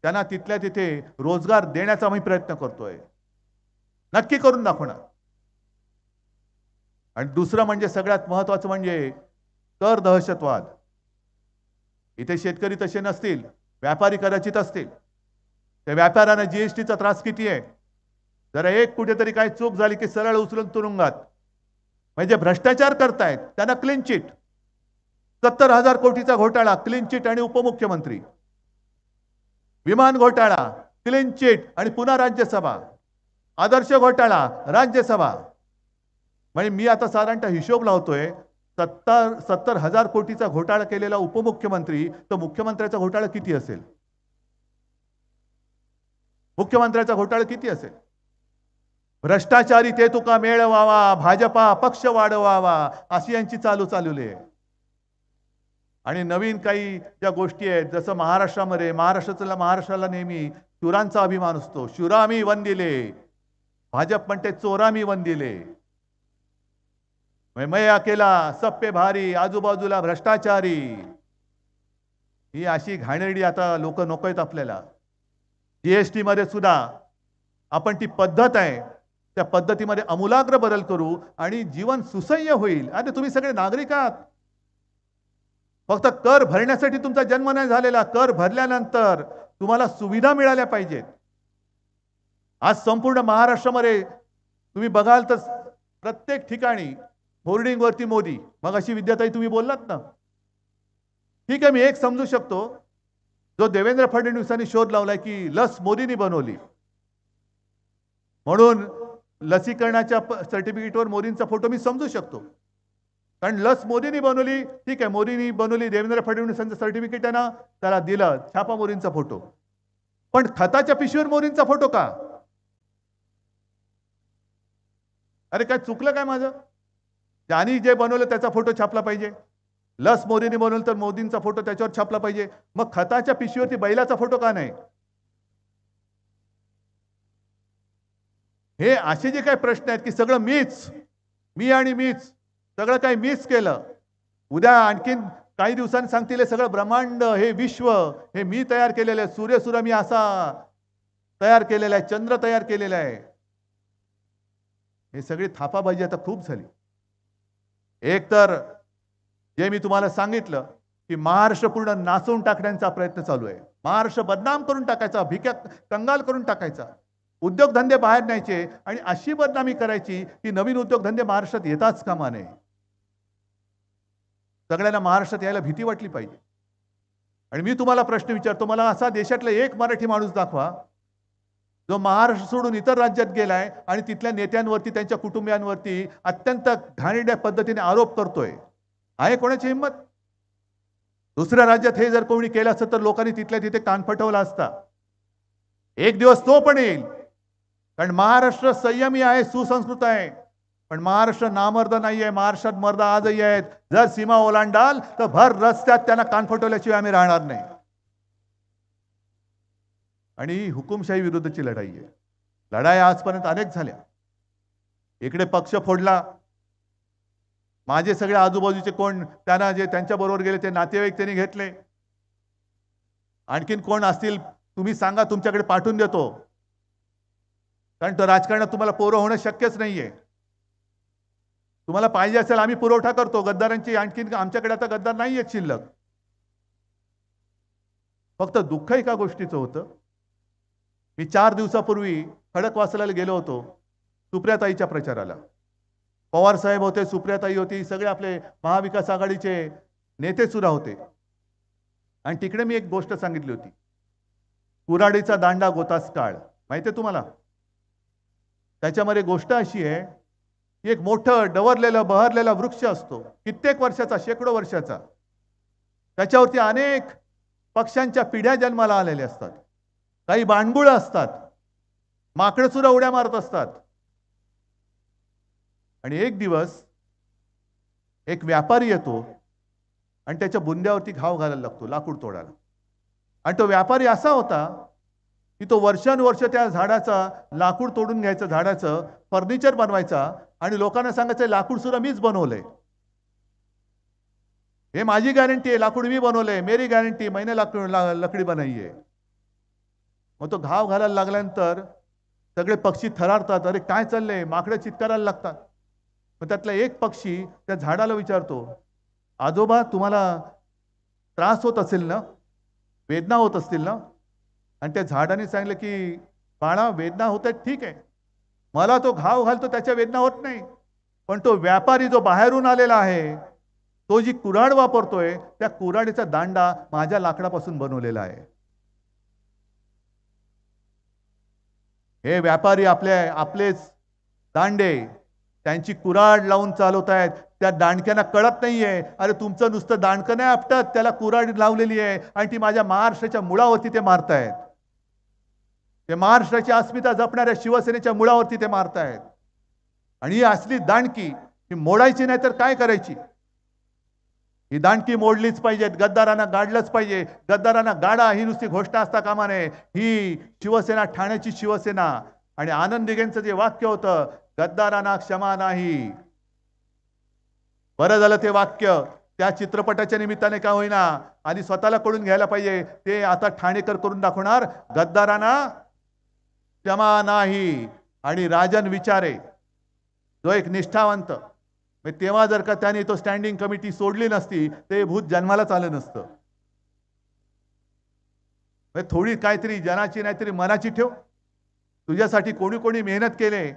त्यांना तिथल्या तिथे रोजगार देण्याचा मी प्रयत्न करतोय. नक्की करून दाखवणार. आणि दुसरं म्हणजे सगळ्यात महत्त्वाचं म्हणजे कर दहशतवाद. इथे शेतकरी तसे नसतील, व्यापारी कदाचित असतील. त्या व्यापाऱ्यांना जीएसटीचा त्रास किती आहे? जरा एक कुठेतरी काही चूक झाली की सरळ उचलून तुरुंगात. म्हणजे भ्रष्टाचार करतायत त्यांना क्लीन चिट. 70,000 कोटीचा घोटाळा क्लीन चिट आणि उपमुख्यमंत्री. विमान घोटाळा क्लीन चिट आणि पुन्हा राज्यसभा. आदर्श घोटाळा राज्यसभा. म्हणजे मी आता साधारणतः हिशोब लावतोय, 70,000 कोटीचा घोटाळा केलेला उपमुख्यमंत्री, तर मुख्यमंत्र्याचा घोटाळा किती असेल? मुख्यमंत्र्याचा घोटाळा किती असेल? भ्रष्टाचारी ते तुका मेळवावा, भाजपा पक्ष वाढवावा, अशी यांची चालवली आहे. आणि नवीन काही ज्या गोष्टी आहेत, जसं महाराष्ट्राला नेहमी शूरांचा अभिमान असतो. शूरामी वंदिले. भाजप म्हणते चोरामी वंदिले. मैं अकेला सब पे भारी, आजूबाजूला भ्रष्टाचारी. ही अशी घाणेरडी आता लोक नकोयत आपल्याला. जीएसटी मध्ये सुद्धा आपण ती पद्धत आहे त्या पद्धतीमध्ये आमूलाग्र बदल करू आणि जीवन सुसह्य होईल. आणि तुम्ही सगळे नागरिक आहात. फक्त कर भरण्यासाठी तुमचा जन्म नाही झालेला. कर भरल्यानंतर तुम्हाला सुविधा मिळाल्या पाहिजेत. आज संपूर्ण महाराष्ट्रामध्ये तुम्ही बघाल तर प्रत्येक ठिकाणी होर्डिंगवरती मोदी. मग अशी विद्याताई तुम्ही बोललात ना, ठीक आहे, मी एक समजू शकतो, जो देवेंद्र फडणवीसांनी शोध लावलाय की लस मोदींनी बनवली म्हणून लसीकरणाच्या सर्टिफिकेटवर मोदींचा फोटो मी समजू शकतो. कारण लस मोदींनी बनवली, ठीक आहे, मोदींनी बनवली, देवेंद्र फडणवीसांचं सर्टिफिकेट आहे ना, त्याला दिलं छापा मोदींचा फोटो. पण खताच्या पिशवीवर मोदींचा फोटो का? अरे काय चुकलं काय माझं? ज्यांनी जे बनवलं त्याचा फोटो छापला पाहिजे. लस मोदींनी बनवलं तर मोदींचा फोटो त्याच्यावर छापला पाहिजे. मग खताच्या पिशवीवरती बैलाचा फोटो का नाही? हे असे जे काही प्रश्न आहेत की सगळं मीच सगळं काही मीच केलं. उद्या आणखीन काही दिवसांनी सांगतील हे सगळं ब्रह्मांड, हे विश्व हे मी तयार केलेलं आहे. सूर्य मी असा तयार केलेला आहे, चंद्र तयार केलेला आहे. हे सगळी थापाबाजी आता खूप झाली. एक तर जे मी तुम्हाला सांगितलं की महाराष्ट्र पूर्ण नाचवून टाकण्याचा प्रयत्न चालू आहे. महाराष्ट्र बदनाम करून टाकायचा, भिक्या कंगाल करून टाकायचा, उद्योगधंदे बाहेर न्यायचे आणि अशी बदनामी करायची की नवीन उद्योगधंदे महाराष्ट्रात येताच कामा नये. सगळ्यांना महाराष्ट्रात यायला भीती वाटली पाहिजे. आणि मी तुम्हाला प्रश्न विचारतो, मला असा देशातला एक मराठी माणूस दाखवा जो महाराष्ट्र सोडून इतर राज्यात गेलाय आणि तिथल्या नेत्यांवरती, त्यांच्या कुटुंबियांवरती अत्यंत घाणेरड्या पद्धतीने आरोप करतोय. आहे कोणाची हिंमत? दुसऱ्या राज्यात हे जर कोणी केलं असतं तर लोकांनी तिथल्या तिथे कान फटवला असता. एक दिवस तो पण येईल. कारण महाराष्ट्र संयमी आहे, सुसंस्कृत आहे. पण महाराष्ट्र नामर्द नाही आहे. महाराष्ट्रात मर्द आजही आहेत. जर सीमा ओलांडाल तर भर रस्त्यात त्यांना कान फटवल्याशिवाय आम्ही राहणार नाही. आणि ही हुकुमशाही विरुद्धची लढाई आहे. लढाई आजपर्यंत अनेक झाल्या. इकडे पक्ष फोडला, माझे सगळे आजूबाजूचे कोण त्यांना जे त्यांच्या बरोबर गेले ते नातेवाईक त्यांनी घेतले. आणखीन कोण असतील तुम्ही सांगा, तुमच्याकडे पाठवून देतो. कारण तो राजकारणात तुम्हाला पोरं होणं शक्यच नाहीये. तुम्हाला पाहिजे असेल आम्ही पुरवठा करतो गद्दारांची. आणखीन आमच्याकडे आता गद्दार नाहीये शिल्लक. फक्त दुःख एका गोष्टीचं होतं. मी 4 दिवसापूर्वी खडकवासला गेलो होतो सुप्रियाताईच्या प्रचाराला. पवार साहेब होते, सुप्रियाताई होती, सगळे आपले महाविकास आघाडीचे नेते सुद्धा होते. आणि तिकडे मी एक गोष्ट सांगितली होती, कुऱ्हाडीचा दांडा गोतास काळ. माहिती आहे तुम्हाला? त्याच्यामध्ये गोष्ट अशी आहे की एक मोठं डवरलेलं बहरलेला वृक्ष असतो, कित्येक वर्षाचा, शेकडो वर्षाचा. त्याच्यावरती अनेक पक्ष्यांच्या पिढ्या जन्माला आलेल्या असतात. काही बाणगुळ असतात. माकडं सुद्धा उड्या मारत असतात. आणि एक दिवस एक व्यापारी येतो आणि त्याच्या बुंद्यावरती घाव घालायला लागतो लाकूड तोडायला. आणि तो व्यापारी असा होता की तो वर्षानुवर्ष त्या झाडाचा लाकूड तोडून घ्यायचं, झाडाचं फर्निचर बनवायचा आणि लोकांना सांगायचं लाकूड सुद्धा मीच बनवलंय, हे माझी गॅरंटी आहे, लाकूड मी बनवलंय, मेरी गॅरंटी, मैंने लकडी बनाई है. मग तो घाव घालायला लागल्यानंतर सगळे पक्षी थरारतात. अरे काय चाललंय, माकडं चित्कारायला लागतात. मग त्यातला एक पक्षी त्या झाडाला विचारतो, आजोबा तुम्हाला त्रास होत असेल ना, वेदना होत असतील ना. आणि त्या झाडाने सांगितलं की बाळा वेदना होत आहेत ठीक आहे, मला तो घाव घालतो त्याच्या वेदना होत नाही, पण तो व्यापारी जो बाहेरून आलेला आहे तो जी कुऱ्हाड वापरतोय त्या कुऱ्हाडीचा दांडा माझ्या लाकडापासून बनवलेला आहे. हे व्यापारी आपलेच दांडे त्यांची कुऱ्हाड लावून चालवत आहेत, त्या दांडक्यांना कळत नाहीये अरे तुमचं नुसतं दांडकं नाही आपटत, त्याला कुऱ्हाड लावलेली आहे आणि ती माझ्या महाराष्ट्राच्या मुळावरती ते मारतायत. ते महाराष्ट्राची अस्मिता जपणाऱ्या शिवसेनेच्या मुळावरती ते मारतायत. आणि ही असली दांडकी ही मोडायची नाही तर काय करायची. ही दांडकी मोडलीच पाहिजेत, गद्दारांना गाडलंच पाहिजे. गद्दारांना गाडा ही नुसती घोषणा असता कामा नये. ही शिवसेना ठाण्याची शिवसेना. आणि आनंद दिघेंचं जे वाक्य होतं, गद्दारांना क्षमा नाही, बरं झालं ते वाक्य त्या चित्रपटाच्या निमित्ताने का होईना आणि स्वतःला कळून घ्यायला पाहिजे. ते आता ठाणेकर करून दाखवणार, गद्दारांना क्षमा नाही. आणि राजन विचारे जो एक निष्ठावंत, तेव्हा जर का त्याने तो स्टँडिंग कमिटी सोडली नसती ते भूत जन्मालाच आलं नसतं. थोडी काहीतरी जनाची नाहीतरी मनाची ठेव. तुझ्यासाठी कोणी कोणी मेहनत केले,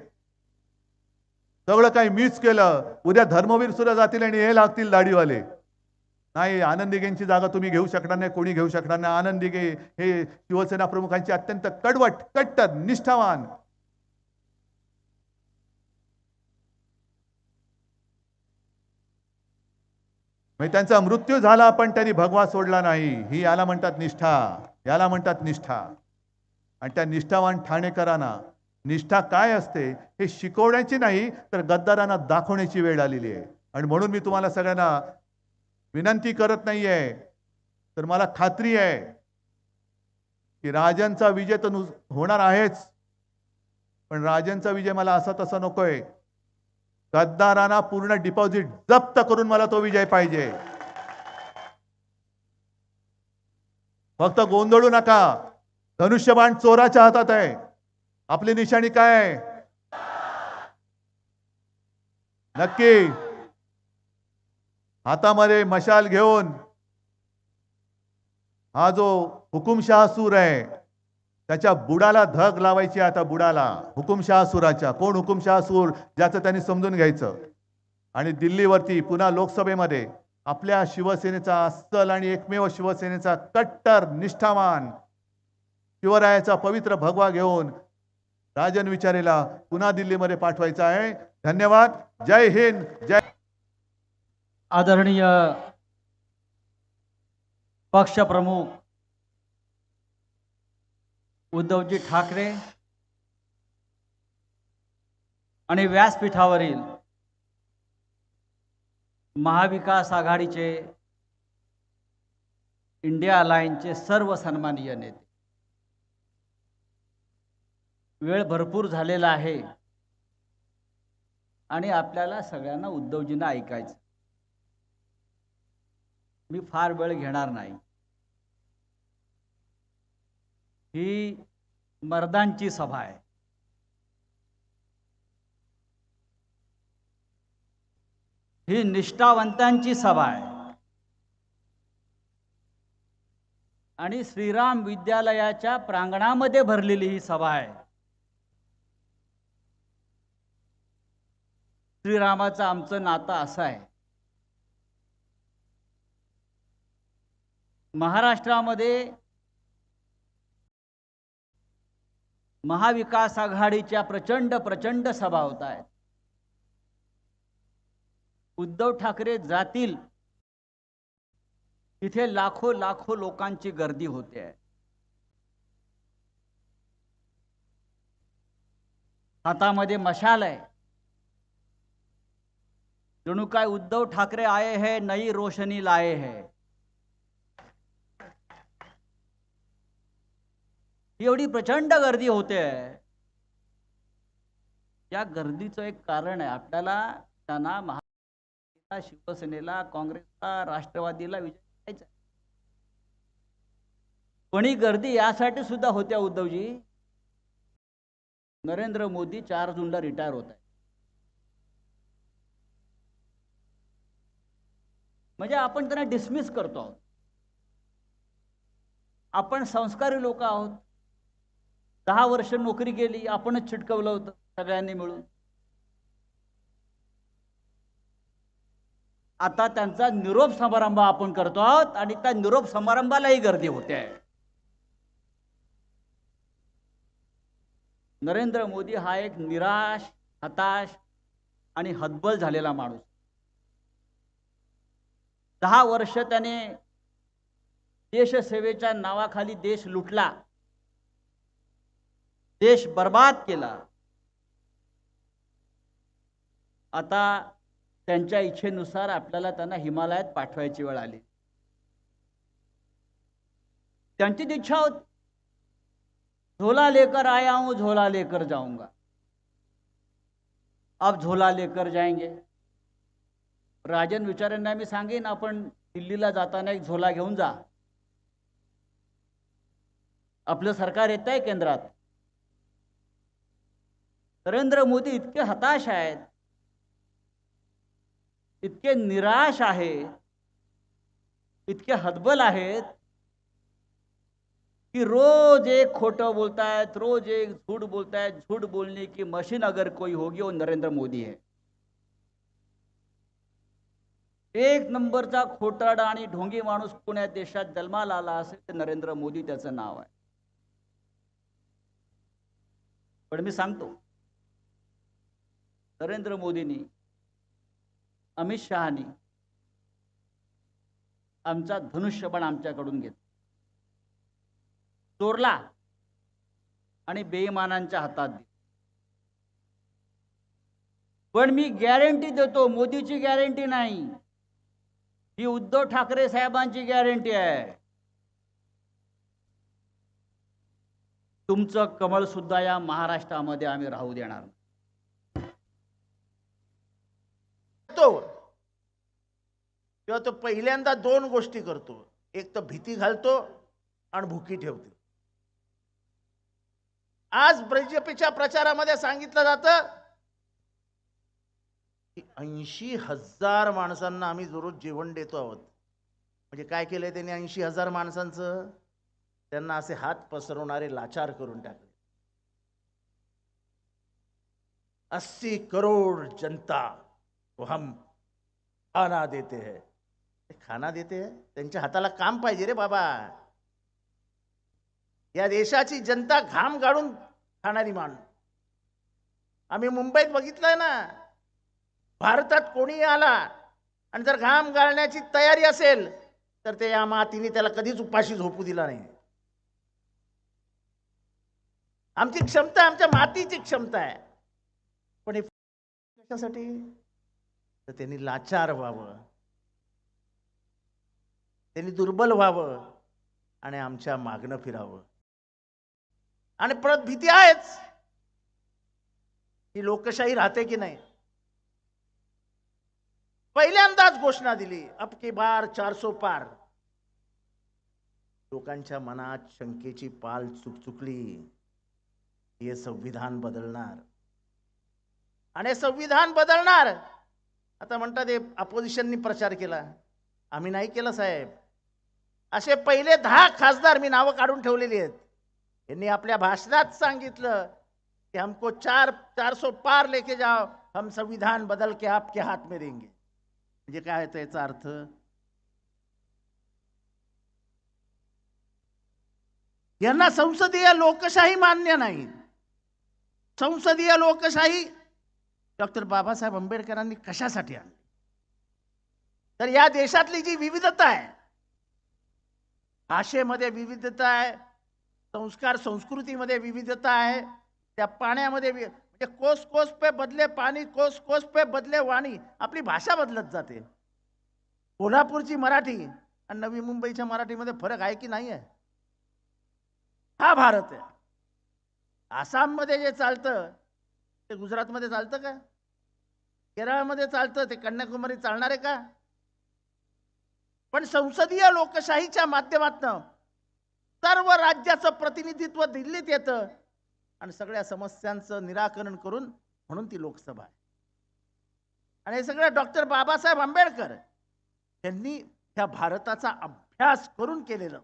सगळं काही मीच केलं. उद्या धर्मवीर सुद्धा जातील आणि हे लागतील दाढीवाले. नाही, आनंद दिघेंची जागा तुम्ही घेऊ शकणार नाही, कोणी घेऊ शकणार नाही. आनंद दिघे हे शिवसेना प्रमुखांचे अत्यंत कडवट, कट्टर, निष्ठावान. त्यांचा मृत्यू झाला पण त्यांनी भगवा सोडला नाही. ही याला म्हणतात निष्ठा, याला म्हणतात निष्ठा. आणि त्या निष्ठावान ठाणेकरांना निष्ठा काय असते हे शिकवण्याची नाही तर गद्दारांना दाखवण्याची वेळ आलेली आहे. आणि म्हणून मी तुम्हाला सगळ्यांना विनंती करत नाहीये, तर मला खात्री आहे की राजनचा विजय तर होणार आहेच, पण राजनचा विजय मला असा तसा नकोय. गद्दारांना पूर्ण डिपॉझिट जप्त करून मला तो विजय पाहिजे. फक्त गोंधळू नका, धनुष्यबाण चोराच्या हातात आहे. आपली निशाणी काय आहे नक्की? हातामध्ये मशाल घेऊन हा जो हुकुमशाह सूर आहे त्याच्या बुडाला धग लावायची. आता बुडाला हुकुमशाह सुराच्या. कोण हुकुमशाह सूर, ज्याचं त्यांनी समजून घ्यायचं. आणि दिल्लीवरती पुन्हा लोकसभेमध्ये आपल्या शिवसेनेचा अस्सल आणि एकमेव शिवसेनेचा कट्टर निष्ठावान शिवरायाचा पवित्र भगवा घेऊन राजन विचारेला पुन्हा दिल्लीमध्ये पाठवायचा आहे. धन्यवाद. जय हिंद. जय. आदरणीय पक्षप्रमुख उद्धवजी ठाकरे आणि व्यासपीठावरील महाविकास आघाडीचे इंडिया अलायन्सचे सर्व सन्माननीय नेते, वेळ भरपूर झालेला आहे आणि आपल्याला सगळ्यांना उद्धवजींना ऐकायचं. मी फार वेळ घेणार नाही. ही मर्दांची सभा आहे. ही निष्ठावंतांची सभा आहे. आणि श्रीराम विद्यालयाच्या प्रांगणामध्ये भरलेली ही सभा आहे. श्रीरामाचं आमचं नातं असं आहे. महाराष्ट्रामध्ये महाविकास आघाडीच्या प्रचंड सभा होत आहेत. उद्धव ठाकरे जातील तिथे लाखो लोकांची गर्दी होते आहे. हातामध्ये मशाल आहे. जणू काय उद्धव ठाकरे आए हैं नई रोशनी लाए हैं. एवढी प्रचंड गर्दी होते. या गर्दीचं एक कारण आहे, आपल्याला त्यांना महाराष्ट्राला, शिवसेनेला, काँग्रेसला, राष्ट्रवादीला विजय द्यायचा. पण ही गर्दी यासाठी सुद्धा होत्या उद्धवजी, नरेंद्र मोदी 4 जूनला रिटायर होत आहे. म्हणजे आपण त्यांना डिसमिस करतो आहोत. आपण संस्कारी लोक आहोत. 10 वर्ष नोकरी केली, आपणच चिटकवलं होतं सगळ्यांनी मिळून. आता त्यांचा निरोप समारंभ आपण करतो आहोत आणि त्या निरोप समारंभालाही गर्दी होते आहे. नरेंद्र मोदी हा एक निराश, हताश आणि हतबल झालेला माणूस. 10 वर्ष त्याने देशसेवेच्या नावाखाली देश लुटला, देश बर्बाद केला. आता त्यांच्या इच्छेनुसार आपल्याला त्यांना हिमालयात पाठवायची वेळ आली. त्यांची इच्छा होती, झोला लेकर आया हूं, झोला लेकर जाऊंगा. अब झोला लेकर जाएंगे. राजन विचारेंना मी सांगेन, आपण दिल्लीला जाताना एक झोला घेऊन जा. आपलं सरकार येत आहे केंद्रात. नरेंद्र मोदी इतके हताश आहेत, इतके निराश आहेत, इतके हतबल आहेत कि रोज एक खोटं बोलतायत, रोज एक झूठ बोलतायत. झूठ बोलने की मशीन अगर कोई होगी वो नरेंद्र मोदी है. एक नंबरचा खोटारडा आणि ढोंगी माणूस पुण्या देशात जन्माला आला असेल तर नरेंद्र मोदी त्याचं नाव आहे. पण मी सांगतो, नरेंद्र मोदींनी, अमित शहानी आमचा धनुष्यबाण आमच्याकडून घेतला, चोरला आणि बेईमानांच्या हातात दिला. पण मी गॅरंटी देतो, मोदीची गॅरंटी नाही, ही उद्धव ठाकरे साहेबांची गॅरंटी आहे. तुमचं कमळ सुद्धा या महाराष्ट्रामध्ये आम्ही राहू देणार नाही. तेव्हा तो पहिल्यांदा 2 गोष्टी करतो. एक तर भीती घालतो आणि भुकी ठेवतो. आज बीजेपीच्या प्रचारामध्ये सांगितलं जातं की 80,000 माणसांना आम्ही दररोज जेवण देतो आहोत. म्हणजे काय केलंय त्यांनी 80,000 माणसांचं? त्यांना असे हात पसरवणारे लाचार करून टाकले. 80 करोड़ जनता को हम खाना देते हैं. खाना देते हैं, त्यांच्या हाताला काम पाहिजे रे बाबा. या देशाची जनता घाम गाळून खाणारी माणूस. आम्ही मुंबईत बघितलंय ना, भारतात कोणी आला आणि जर घाम गाळण्याची तयारी असेल तर ते या मातीने त्याला कधीच उपाशी झोपू दिला नाही. आमची क्षमता, आमच्या मातीची क्षमता आहे. पण हे कशासाठी? तर त्यांनी लाचार व्हावं, त्यांनी दुर्बल व्हावं आणि आमच्या मागणं फिरावं. आणि परत भीती आहेच, ही लोकशाही राहते की नाही. पहिल्यांदाच घोषणा दिली, अब की बार 400 पार. लोकांच्या मनात शंकेची पाल चुकचुकली. हे संविधान बदलणार आणि संविधान बदलणार. आता म्हणतात ते अपोजिशननी प्रचार केला. आम्ही नाही केला साहेब. असे पहिले 10 खासदार मी नावं काढून ठेवलेली आहेत. यांनी आपल्या भाषणात सांगितलं की हमको 400 पार लेके जाओ, हम संविधान बदल के आपके हाथ में देंगे. म्हणजे काय आहे याचा अर्थ? यांना संसदीय लोकशाही मान्य नाही. संसदीय लोकशाही डॉक्टर बाबासाहेब आंबेडकरांनी कशासाठी आणली? तर या देशातली जी विविधता आहे, भाषेमध्ये विविधता आहे, संस्कार संस्कृतीमध्ये विविधता आहे, त्या पाण्यामध्ये म्हणजे कोस कोस पे बदले पाणी, कोस कोस पे बदले वाणी. आपली भाषा बदलत जाते. कोल्हापूरची मराठी आणि नवी मुंबईच्या मराठीमध्ये फरक आहे की नाही आहे? हा भारत आहे. आसाममध्ये जे चालतं ते गुजरातमध्ये चालतं का? केरळमध्ये चालतं ते कन्याकुमारी चालणार आहे का? पण संसदीय लोकशाहीच्या माध्यमातून सर्व राज्याचं प्रतिनिधित्व दिल्लीत येतं आणि सगळ्या समस्यांचं निराकरण करून, म्हणून ती लोकसभा आहे. आणि हे सगळं डॉक्टर बाबासाहेब आंबेडकर यांनी ह्या भारताचा अभ्यास करून केलेलं.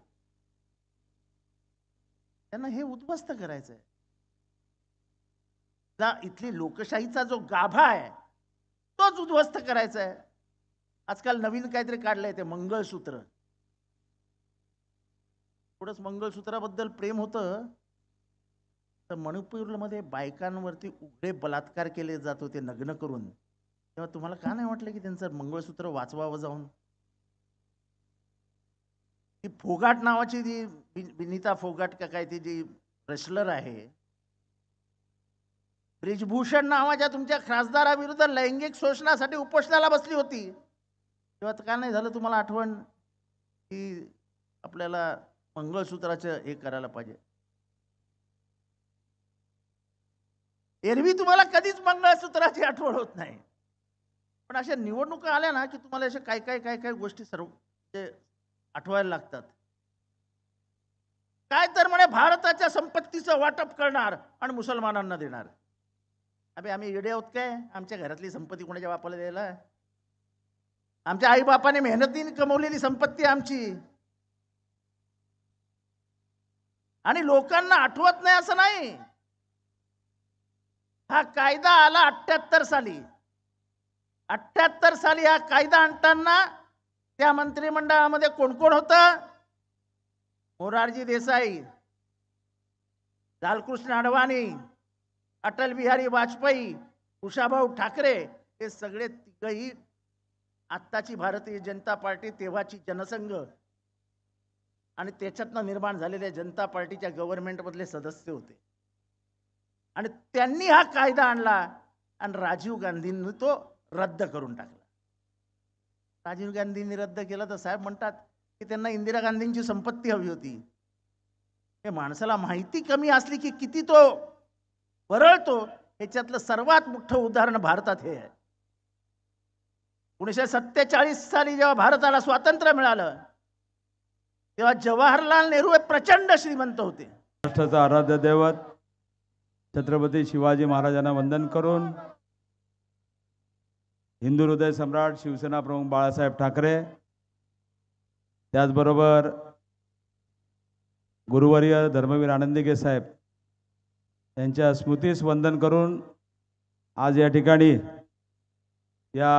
त्यांना हे उद्ध्वस्त करायचं आहे. इथली लोकशाहीचा जो गाभा आहे तोच उद्ध्वस्त करायचा आहे. आजकाल नवीन काहीतरी काढलंय ते मंगळसूत्र. थोडंच मंगळसूत्राबद्दल प्रेम होतं तर मणिपूरमध्ये बायकांवरती उघडे बलात्कार केले जात होते नग्न करून, तेव्हा तुम्हाला का नाही वाटलं की त्यांचं मंगळसूत्र वाचवावं जाऊन? ती फोगाट नावाची जी विनीता फोगाट का काय ती जी रेसलर आहे, ब्रिजभूषण नावाच्या तुमच्या खासदाराविरुद्ध लैंगिक शोषणासाठी उपोषणाला बसली होती, तेव्हा का नाही झालं तुम्हाला आठवण की आपल्याला मंगळसूत्राचं हे करायला पाहिजे? एरवी तुम्हाला कधीच मंगळसूत्राची आठवण होत नाही, पण अशा निवडणुका आल्या ना की तुम्हाला अशा काय काय काय काय गोष्टी सर्व आठवायला लागतात. काय तर म्हणे भारताच्या संपत्तीचं वाटप करणार आणि मुसलमानांना देणार. अबे आम्ही येडे आहोत काय? आमच्या घरातली संपत्ती कोणाच्या बापाला द्यायला? आमच्या आईबापाने मेहनतीने कमवलेली संपत्ती आमची. आणि लोकांना आठवत नाही असं नाही. हा कायदा आला 78 साली. 78 साली हा कायदा आणताना त्या मंत्रिमंडळामध्ये कोण कोण होतं? मोरारजी देसाई, लालकृष्ण अडवाणी, अटल बिहारी वाजपेयी, उषाभाऊ ठाकरे, हे सगळे तिघही आत्ताची भारतीय जनता पार्टी, तेव्हाची जनसंघ आणि त्याच्यातनं निर्माण झालेल्या जनता पार्टीच्या गव्हर्नमेंटमधले सदस्य होते. आणि त्यांनी हा कायदा आणला आणि राजीव गांधींनी तो रद्द करून टाकला. राजीव गांधींनी रद्द केला तर साहेब म्हणतात की त्यांना इंदिरा गांधींची संपत्ती हवी होती. हे माणसाला माहिती कमी असली की किती तो वरळतो, ह्याच्यातलं सर्वात मोठं उदाहरण भारतात हे आहे. 1947 साली जेव्हा भारताला स्वातंत्र्य मिळालं तेव्हा जवाहरलाल नेहरू हे प्रचंड श्रीमंत होते. महाराष्ट्राचा आराध्य दैवत छत्रपती शिवाजी महाराजांना वंदन करून हिंदू हृदय सम्राट शिवसेना प्रमुख बाळासाहेब ठाकरे, त्याचबरोबर गुरुवर्य धर्मवीर आनंदीगे साहेब यांच्या स्मृतीस वंदन करून आज या ठिकाणी या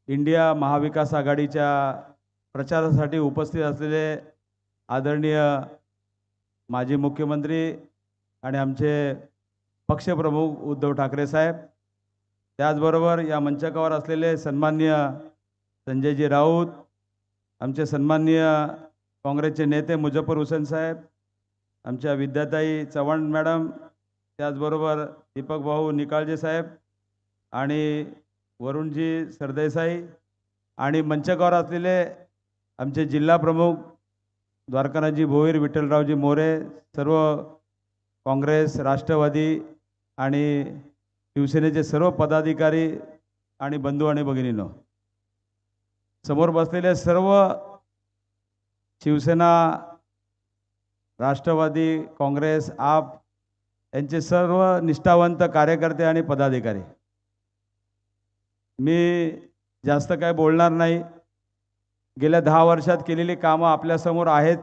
इंडिया महाविकास आघाडीच्या प्रचारासाठी उपस्थित असलेले आदरणीय माजी मुख्यमंत्री आणि आमचे पक्षप्रमुख उद्धव ठाकरे साहेब, त्याचबरोबर या मंचकावर असलेले सन्माननीय संजयजी राऊत, आमचे सन्माननीय काँग्रेसचे नेते मुजफ्फर हुसेन साहेब, आमच्या विद्याताई चव्हाण मॅडम, त्याचबरोबर दीपक भाऊ निकाळजे साहेब आणि वरुणजी सरदेसाई आणि मंचकावर असलेले आमचे जिल्हा प्रमुख द्वारकानाथजी भोईर, विठ्ठलरावजी मोरे, सर्व काँग्रेस, राष्ट्रवादी आणि शिवसेनेचे सर्व पदाधिकारी आणि बंधू आणि भगिनींनो, समोर बसलेले सर्व शिवसेना, राष्ट्रवादी, काँग्रेस, आप यांचे सर्व निष्ठावंत कार्यकर्ते आणि पदाधिकारी, मी जास्त काय बोलणार नाही. गेल्या 10 वर्षात केलेली कामं आपल्यासमोर आहेत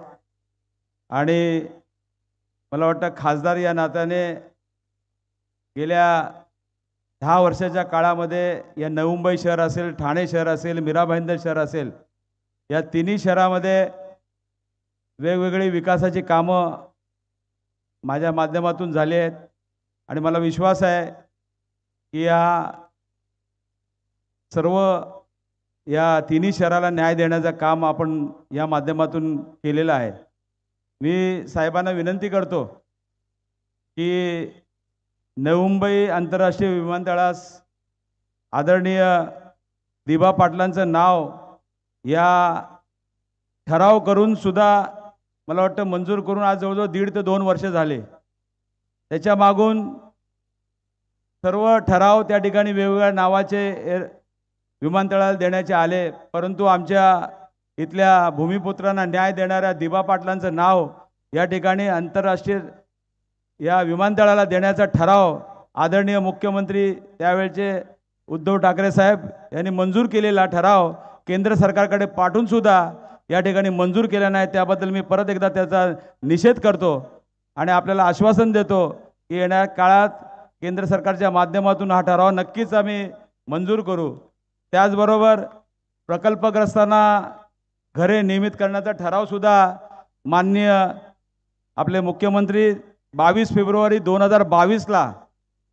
आणि मला वाटतं खासदार या नात्याने गेल्या 10 वर्षाच्या काळामध्ये या नवी मुंबई शहर असेल, ठाणे शहर असेल, मीरा भाईंदर शहर असेल, या तिन्ही शहरामध्ये वेगवेगळी विकासाची कामं माझ्या माध्यमातून झाली आहेत आणि मला विश्वास आहे की या सर्व या तिन्ही शहराला न्याय देण्याचं काम आपण या माध्यमातून केलेलं आहे. मी साहेबांना विनंती करतो की नवी मुंबई आंतरराष्ट्रीय विमानतळास आदरणीय दिबा पाटलांचं नाव या ठराव करून सुद्धा मला वाटतं मंजूर करून आज जवळजवळ 1.5 ते 2 वर्ष झाले. त्याच्या मागून सर्व ठराव त्या ठिकाणी वेगवेगळ्या नावाचे विमानतळाला देण्याचे आले, परंतु आमच्या इथल्या भूमिपुत्रांना न्याय देणाऱ्या दिबा पाटलांचं नाव या ठिकाणी आंतरराष्ट्रीय या विमानतळाला देण्याचा ठराव आदरणीय मुख्यमंत्री त्यावेळचे उद्धव ठाकरे साहेब यांनी मंजूर केलेला ठराव केंद्र सरकारकडे पाठवून सुद्धा या ठिकाणी मंजूर केला नाही. त्याबद्दल मी परत एकदा त्याचा निषेध करतो आणि आपल्याला आश्वासन देतो की येणाऱ्या काळात केंद्र सरकारच्या माध्यमातून हा ठराव नक्कीच आम्ही मंजूर करू. त्याचबरोबर प्रकल्पग्रस्तांना घरे नियमित करण्याचा ठरावसुद्धा माननीय आपले मुख्यमंत्री 22 फेब्रुवारी 2022ला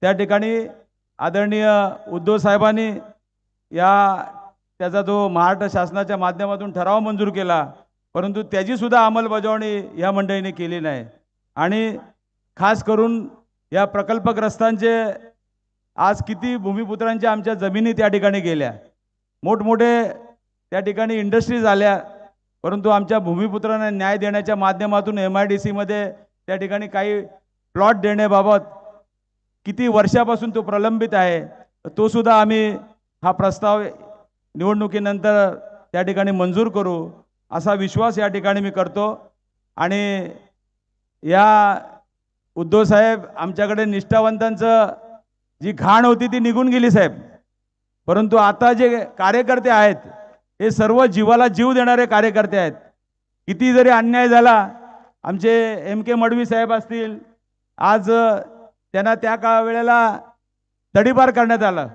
त्या ठिकाणी आदरणीय उद्धव साहेबांनी त्याचा जो महाराष्ट्र शासनाच्या माध्यमातून ठराव मंजूर केला, परंतु त्याचीसुद्धा अंमलबजावणी या मंडळीने केली नाही. आणि खास करून या प्रकल्पग्रस्तांचे आज किती भूमिपुत्रांच्या आमच्या जमिनी त्या ठिकाणी गेल्या, मोठमोठे त्या ठिकाणी इंडस्ट्रीज आल्या, परंतु आमच्या भूमिपुत्रांना न्याय देण्याच्या माध्यमातून MIDCमध्ये त्या ठिकाणी काही प्लॉट देण्याबाबत किती वर्षापासून तो प्रलंबित आहे, तो सुद्धा आम्ही हा प्रस्ताव निवडणुकीनंतर त्या ठिकाणी मंजूर करू असा विश्वास या ठिकाणी मी करतो. आणि या उद्धव साहेब आमच्याकडे निष्ठावंतांचं जी घाण होती ती निघून गेली साहेब, परंतु आता जे कार्यकर्ते आहेत हे सर्व जीवाला जीव देणारे कार्यकर्ते आहेत. किती जरी अन्याय झाला, आमचे MK मडवी साहेब असतील, आज त्यांना त्या वेळेला तडीपार करण्यात आलं.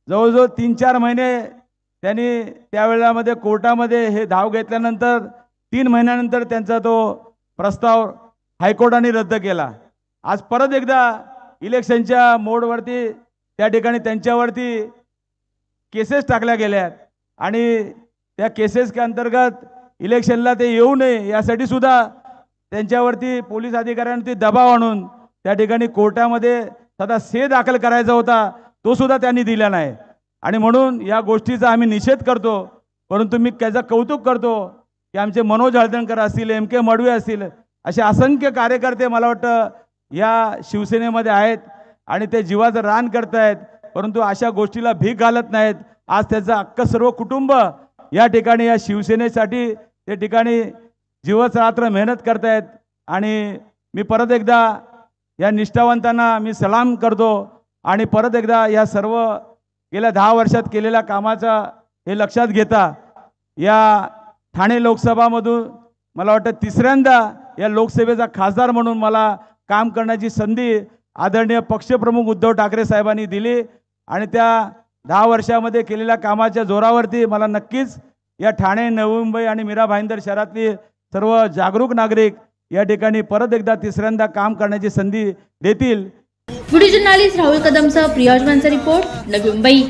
जवळजवळ 3-4 महिने त्यांनी त्यावेळेमध्ये कोर्टामध्ये हे धाव घेतल्यानंतर 3 महिन्यानंतर त्यांचा तो प्रस्ताव हायकोर्टाने रद्द केला. आज परत एकदा इलेक्शनच्या मोडवरती त्या ठिकाणी त्यांच्यावरती केसेस टाकल्या गेल्या आणि त्या केसेसच्या अंतर्गत इलेक्शनला ते येऊ नये यासाठी सुद्धा त्यांच्यावरती पोलीस अधिकाऱ्यांनी दबाव आणून त्या ठिकाणी कोर्टामध्ये सदा स्टे दाखल करायचा होता, तो सुद्धा त्यांनी दिला नाही. आणि म्हणून या गोष्टीचा आम्ही निषेध करतो. परंतु मी त्याचं कौतुक करतो की आमचे मनोज हळदणकर असतील, MK मडवी असतील, असे असंख्य कार्यकर्ते मला वाटतं या शिवसेनेमध्ये आहेत आणि ते जीवाचं रान करत आहेत, परंतु अशा गोष्टीला भीक घालत नाहीत. आज त्याचं अख्खं सर्व कुटुंब या ठिकाणी या शिवसेनेसाठी त्या ठिकाणी जीवच रात्र मेहनत करतायत. आणि मी परत एकदा या निष्ठावंतांना मी सलाम करतो आणि परत एकदा या सर्व गेल्या 10 वर्षात केलेल्या कामाचा हे लक्षात घेता या ठाणे लोकसभामधून मला वाटतं 3ऱ्यांदा या लोकसभेचा खासदार म्हणून मला काम करण्याची संधी आदरणीय पक्षप्रमुख उद्धव ठाकरे साहेबांनी दिली आणि त्या 10 वर्षामध्ये केलेल्या कामाच्या जोरावरती मला नक्कीच या ठाणे, नवी मुंबई आणि मीरा भाईंदर शहरातली सर्व जागरूक नागरिक या ठिकाणी परत एकदा 3ऱ्यांदा काम करण्याची संधी देतील. व्हिडिओ जर्नलिस्ट राहुल कदमसह प्रियाज मानचा रिपोर्ट, नवी मुंबई.